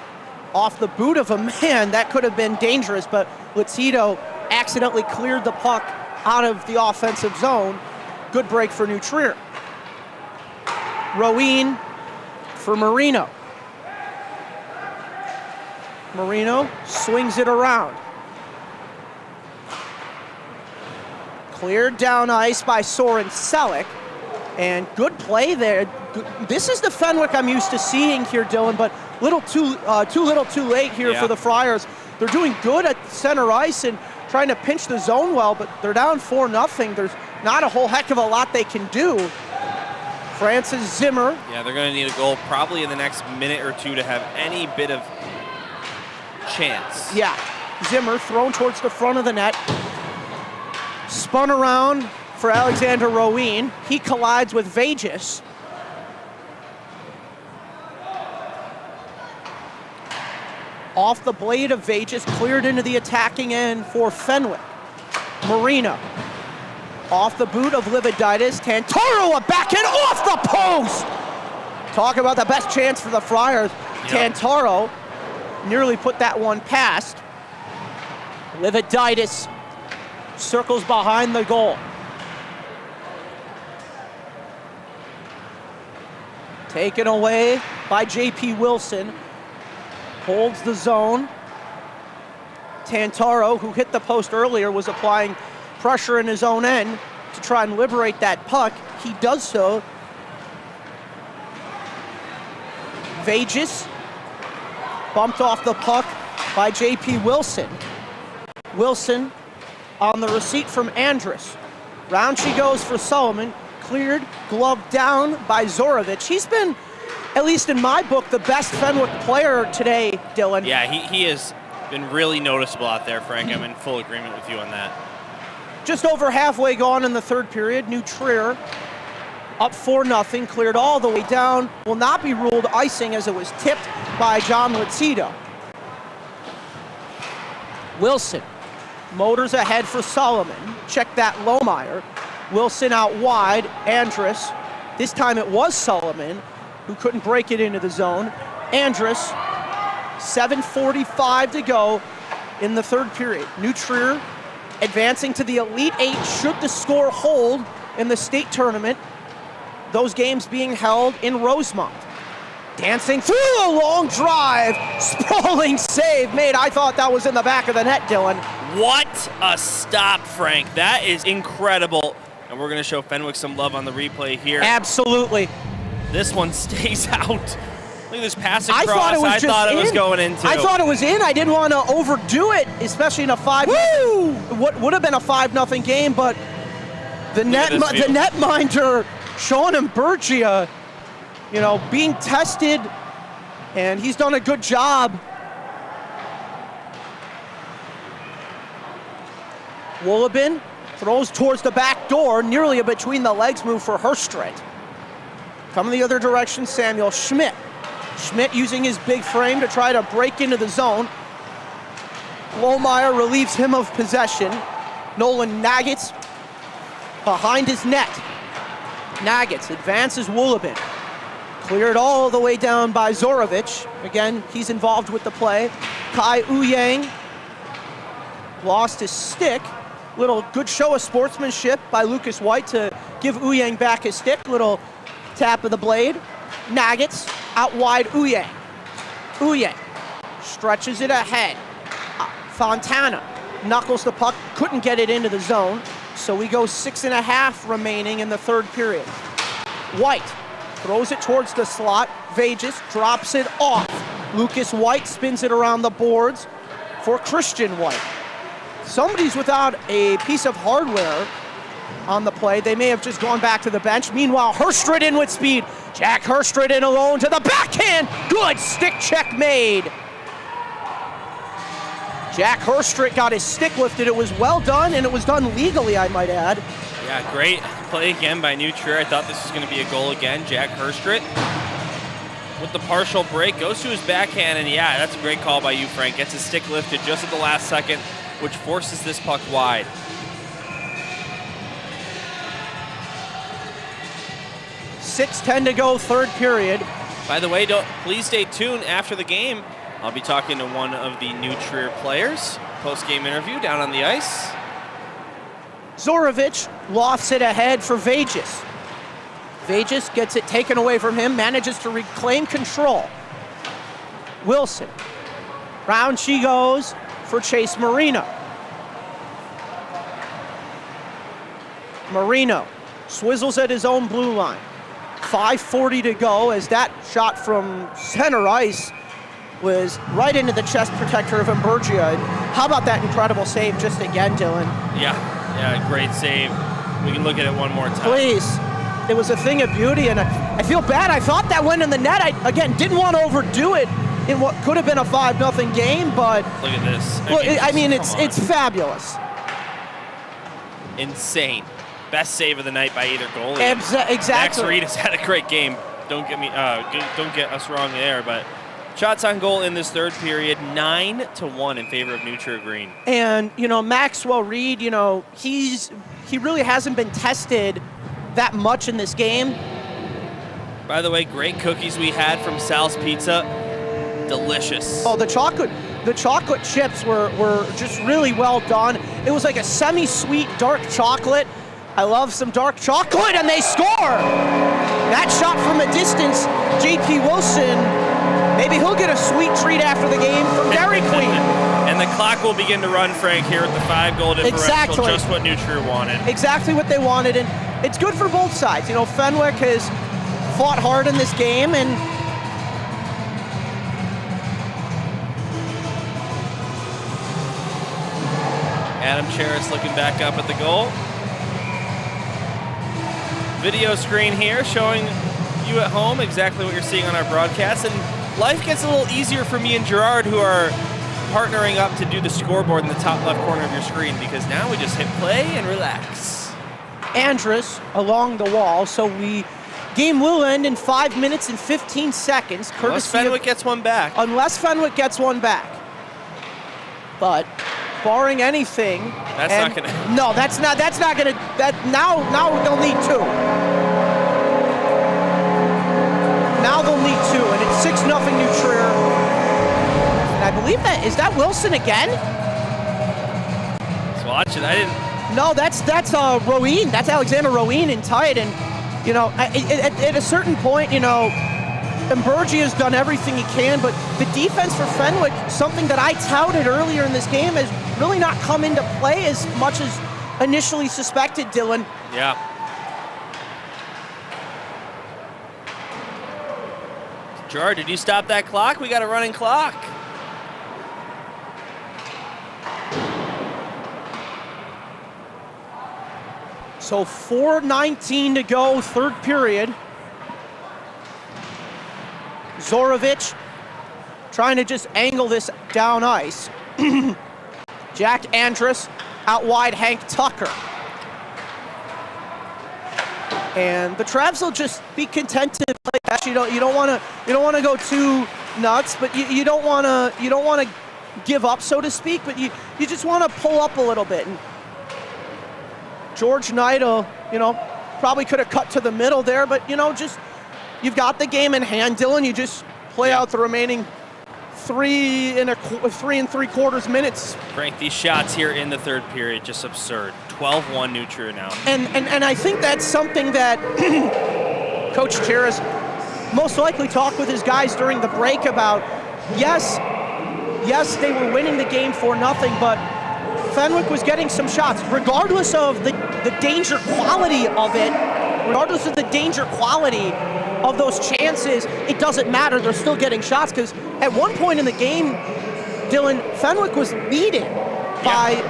Off the boot of a man, that could have been dangerous, but Latito accidentally cleared the puck out of the offensive zone. Good break for New Trier. Roween for Marino. Marino swings it around. Cleared down ice by Soren Selleck, and good play there. This is the Fenwick I'm used to seeing here, Dylan, but too little too late here for the Friars. They're doing good at center ice and trying to pinch the zone well, but they're down 4-0. There's not a whole heck of a lot they can do. Francis Zimmer. Yeah, they're going to need a goal probably in the next minute or two to have any bit of chance. Yeah, Zimmer thrown towards the front of the net. Spun around for Alexander Roween. He collides with Vegas. Off the blade of Vegas, cleared into the attacking end for Fenwick. Marino. Off the boot of Lividitis. Tantaro a backhand off the post! Talk about the best chance for the Friars. Yep. Tantaro nearly put that one past. Lividitis circles behind the goal. Taken away by J.P. Wilson. Holds the zone. Tantaro, who hit the post earlier, was applying pressure in his own end to try and liberate that puck. He does so. Vegas bumped off the puck by J.P. Wilson. Wilson on the receipt from Andrus. Round she goes for Sullivan. Cleared, glove down by Zorovich. He's been, at least in my book, the best Fenwick player today, Dylan. Yeah, he has been really noticeable out there, Frank. I'm in full agreement with you on that. Just over halfway gone in the third period. New Trier up 4-0, cleared all the way down. Will not be ruled icing as it was tipped by John Lozito. Wilson motors ahead for Solomon. Check that Lohmeyer. Wilson out wide. Andrus. This time it was Solomon who couldn't break it into the zone. Andrus, 7:45 to go in the third period. New Trier advancing to the Elite Eight should the score hold in the state tournament. Those games being held in Rosemont. Dancing through a long drive, sprawling save made. I thought that was in the back of the net, Dylan. What a stop, Frank. That is incredible. And we're going to show Fenwick some love on the replay here. Absolutely. This one stays out. Look at this pass across. I thought it was going in, too. I thought it was in. I didn't want to overdo it, especially in a 5. What would have been a 5-0 game, but the netminder, Sean Imburgia, you know, being tested, and he's done a good job. Woolabin throws towards the back door, nearly a between the legs move for Herstred. Coming the other direction, Samuel Schmidt. Schmidt using his big frame to try to break into the zone. Lohmeyer relieves him of possession. Nolan Nagitz behind his net. Nagitz advances Woolabin. Cleared all the way down by Zorovich. Again, he's involved with the play. Kai Uyang lost his stick. Little good show of sportsmanship by Lucas White to give Uyang back his stick. Little tap of the blade. Nagitz out wide Uyang. Uyang stretches it ahead. Fontana knuckles the puck, couldn't get it into the zone. So we go 6.5 remaining in the third period. White throws it towards the slot. Vegas drops it off. Lucas White spins it around the boards for Christian White. Somebody's without a piece of hardware on the play. They may have just gone back to the bench. Meanwhile, Herstred in with speed. Jack Herstred in alone to the backhand. Good stick check made. Jack Herstrick got his stick lifted. It was well done, and it was done legally, I might add. Yeah, great play again by New Trier. I thought this was going to be a goal again. Jack Herstrick with the partial break, goes to his backhand, and yeah, that's a great call by you, Frank. Gets his stick lifted just at the last second, which forces this puck wide. .6:10 to go, third period. By the way, please stay tuned after the game. I'll be talking to one of the New Trier players. Post-game interview down on the ice. Zorovich lofts it ahead for Vegas. Vegas gets it taken away from him, manages to reclaim control. Wilson. Round she goes for Chase Marino. Marino swizzles at his own blue line. 5:40 to go as that shot from center ice was right into the chest protector of Imburgia. How about that incredible save just again, Dylan? Yeah, great save. We can look at it one more time. Please. It was a thing of beauty, and I feel bad. I thought that went in the net. I, again, didn't want to overdo it in what could have been a 5-0 game, but... Look at this. It's fabulous. Insane. Best save of the night by either goalie. Exactly. Max Reed has had a great game. Don't get us wrong there, but shots on goal in this third period, 9-1 in favor of New Trier Green. And, Maxwell Reed, he really hasn't been tested that much in this game. By the way, great cookies we had from Sal's Pizza. Delicious. Oh, the chocolate chips were just really well done. It was like a semi-sweet dark chocolate. I love some dark chocolate, and they score! That shot from a distance, J.P. Wilson, maybe he'll get a sweet treat after the game from Dairy Queen. And the clock will begin to run, Frank, here at the 5-goal differential. Exactly. Just what New Trier wanted. Exactly what they wanted, and it's good for both sides. Fenwick has fought hard in this game, and Adam Cheris looking back up at the goal. Video screen here showing you at home exactly what you're seeing on our broadcast, and life gets a little easier for me and Gerard, who are partnering up to do the scoreboard in the top left corner of your screen, because now we just hit play and relax. Andrus along the wall, so game will end in 5 minutes and 15 seconds. Unless Fenwick gets one back. Unless Fenwick gets one back. But barring anything, that's not gonna. No, that's not gonna. Now they'll need two. Now they'll need two, and it's 6-0 New Trier. And I believe is that Wilson again? Let's watch it. I didn't. No, that's Rowan. That's Alexander Rowan in tight, and at a certain point, Imburgia has done everything he can, but the defense for Fenwick, something that I touted earlier in this game, has really not come into play as much as initially suspected, Dylan. Yeah. Gerard, did you stop that clock? We got a running clock. So 4:19 to go, third period. Zorovich trying to just angle this down ice. Jack Andrus out wide, Hank Tucker. And the Travs will just be content to play that. You don't want to go too nuts, but you don't want to give up, so to speak. But you just want to pull up a little bit. And George Neidl, probably could have cut to the middle there, but just you've got the game in hand, Dylan. You just play out the remaining 3 3¾ minutes. Frank, these shots here in the third period, just absurd. 12-1 New Trier now. And I think that's something that Coach Cheris most likely talked with his guys during the break about. Yes, they were winning the game 4-0, but Fenwick was getting some shots. Regardless of the danger quality of it, regardless of the danger quality of those chances, it doesn't matter. They're still getting shots, because at one point in the game, Dylan, Fenwick was leading by,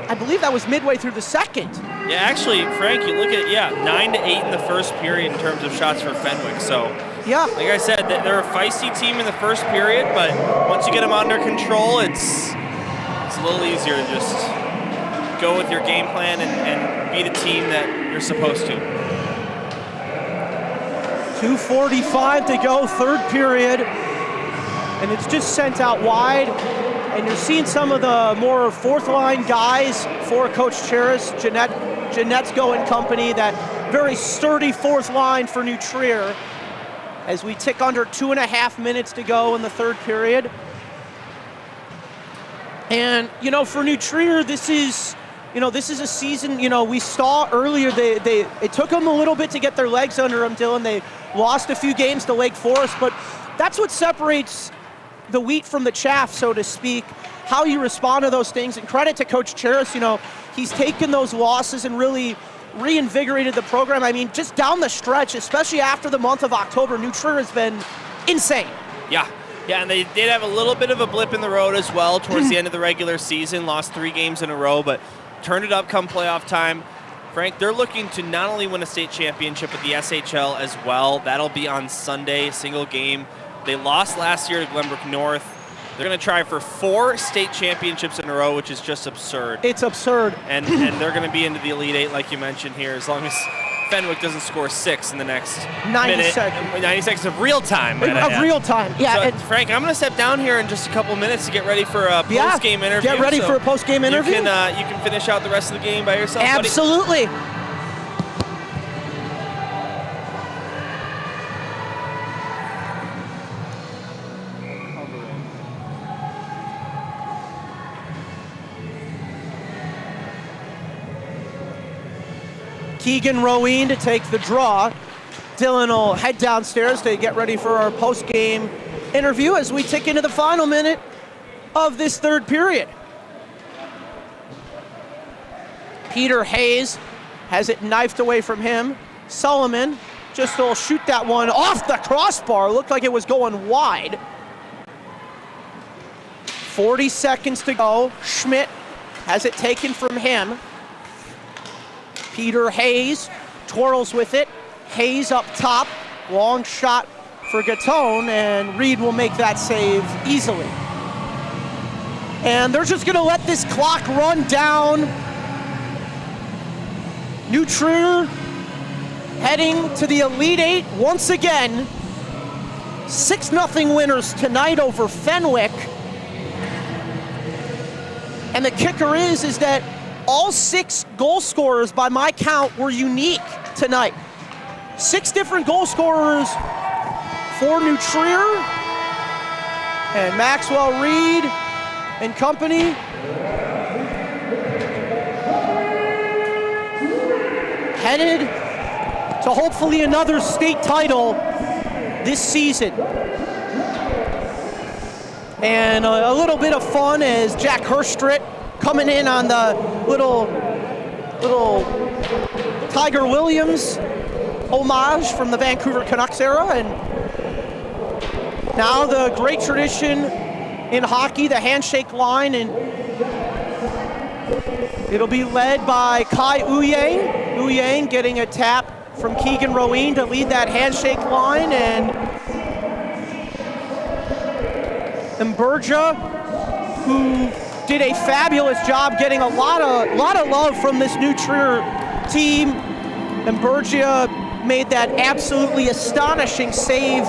I believe that was midway through the second. Yeah, actually, Frank, you look at 9-8 in the first period in terms of shots for Fenwick. So, yeah, like I said, they're a feisty team in the first period, but once you get them under control, it's It's a little easier to just go with your game plan and beat a team that you're supposed to. 2:45 to go, third period, and it's just sent out wide. And you're seeing some of the more fourth line guys for Coach Cheris, Janetsko and company, that very sturdy fourth line for New Trier, as we tick under 2.5 minutes to go in the third period. And, you know, for New Trier, this is a season, you know, we saw earlier, it took them a little bit to get their legs under them, Dylan. They lost a few games to Lake Forest, but that's what separates the wheat from the chaff, so to speak, how you respond to those things. And credit to Coach Cheris, you know, he's taken those losses and really reinvigorated the program. I mean, just down the stretch, especially after the month of October, New Trier has been insane. Yeah, and they did have a little bit of a blip in the road as well towards the end of the regular season, lost 3 games in a row, but turned it up come playoff time. Frank, they're looking to not only win a state championship, but the SHL as well. That'll be on Sunday, single game. They lost last year to Glenbrook North. They're going to try for 4 state championships in a row, which is just absurd. It's absurd. And they're going to be into the Elite 8, like you mentioned here, as long as Fenwick doesn't score 6 in the next 90 minute. seconds. 90 seconds of real time. Of real time, yeah. So, And Frank, I'm going to step down here in just a couple minutes to get ready for a post-game interview. Get ready for a post-game interview. You can finish out the rest of the game by yourself, absolutely. buddy. Keegan Roween to take the draw. Dylan will head downstairs to get ready for our post-game interview as we tick into the final minute of this third period. Peter Hayes has it knifed away from him. Solomon just will shoot that one off the crossbar. Looked like it was going wide. 40 seconds to go. Schmidt has it taken from him. Peter Hayes twirls with it. Hayes up top, long shot for Gatone, and Reed will make that save easily. And they're just gonna let this clock run down. New Trier heading to the Elite 8 once again. 6-0 winners tonight over Fenwick. And the kicker is that all 6 goal scorers, by my count, were unique tonight. 6 different goal scorers for New Trier. And Maxwell Reed and company headed to hopefully another state title this season. And a little bit of fun as Jack Herstrit coming in on the little Tiger Williams homage from the Vancouver Canucks era. And now the great tradition in hockey, the handshake line, and it'll be led by Kai Uyang. Uyang getting a tap from Keegan Roween to lead that handshake line, and Mberja, who did a fabulous job getting a lot of love from this New Trier team. Mberja made that absolutely astonishing save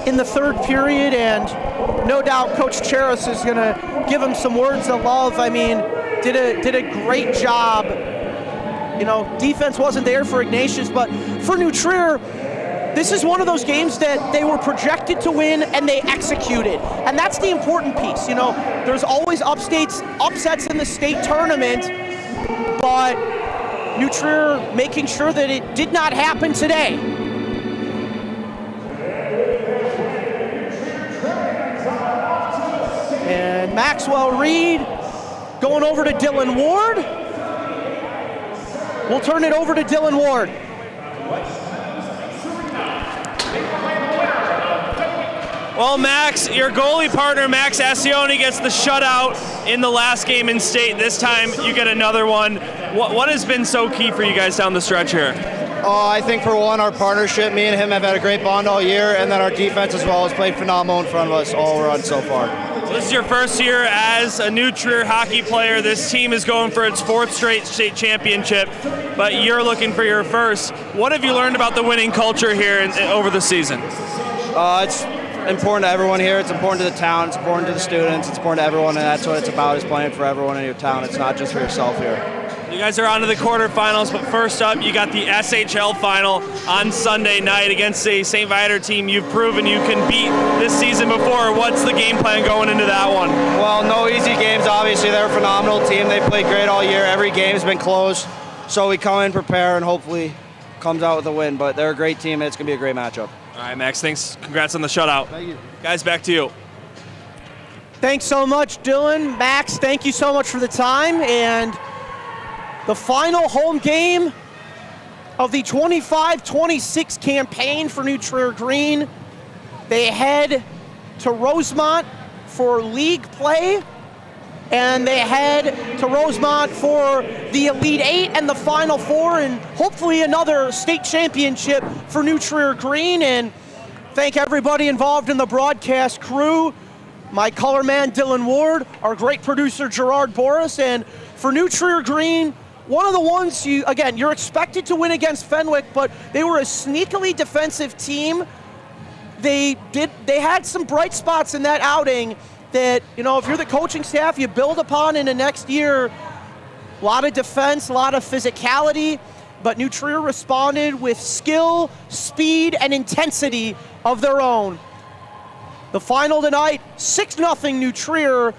in the third period, and no doubt Coach Cheris is gonna give him some words of love. I mean, did a great job. You know, defense wasn't there for Ignatius, but for New Trier, this is one of those games that they were projected to win and they executed. And that's the important piece. You know, there's always upsets in the state tournament, but New Trier making sure that it did not happen today. And Maxwell Reed going over to Dylan Ward. We'll turn it over to Dylan Ward. Well, Max, your goalie partner, Max Ascioni, gets the shutout in the last game in state. This time, you get another one. What has been so key for you guys down the stretch here? I think for one, our partnership, me and him have had a great bond all year, and then our defense as well has played phenomenal in front of us all run so far. This is your first year as a new Trier hockey player. This team is going for its 4th straight state championship, but you're looking for your first. What have you learned about the winning culture here over the season? It's important to everyone here. It's important to the town. It's important to the students. It's important to everyone, and that's what it's about, is playing for everyone in your town. It's not just for yourself here. You guys are on to the quarterfinals, but first up, you got the SHL final on Sunday night against a St. Viator team you've proven you can beat this season before. What's the game plan going into that one? Well, no easy games, obviously. They're a phenomenal team. They played great all year. Every game's been close. So we come in, prepare, and hopefully comes out with a win. But they're a great team, and it's going to be a great matchup. All right, Max, thanks. Congrats on the shutout. Thank you. Guys, back to you. Thanks so much, Dylan. Max, thank you so much for the time. And the final home game of the 25-26 campaign for New Trier Green. They head to Rosemont for league play, and they head to Rosemont for the Elite Eight and the Final Four, and hopefully another state championship for New Trier Green. And thank everybody involved in the broadcast crew, my color man Dylan Ward, our great producer Gerard Boris, and for New Trier Green, one of the ones you're expected to win against Fenwick, but they were a sneakily defensive team. They had some bright spots in that outing that, if you're the coaching staff, you build upon in the next year. A lot of defense, a lot of physicality, but New Trier responded with skill, speed, and intensity of their own. The final tonight, 6-0 New Trier.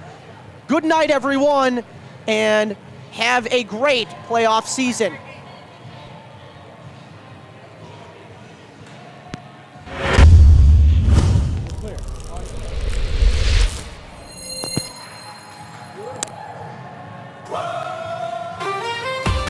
Good night, everyone, and have a great playoff season.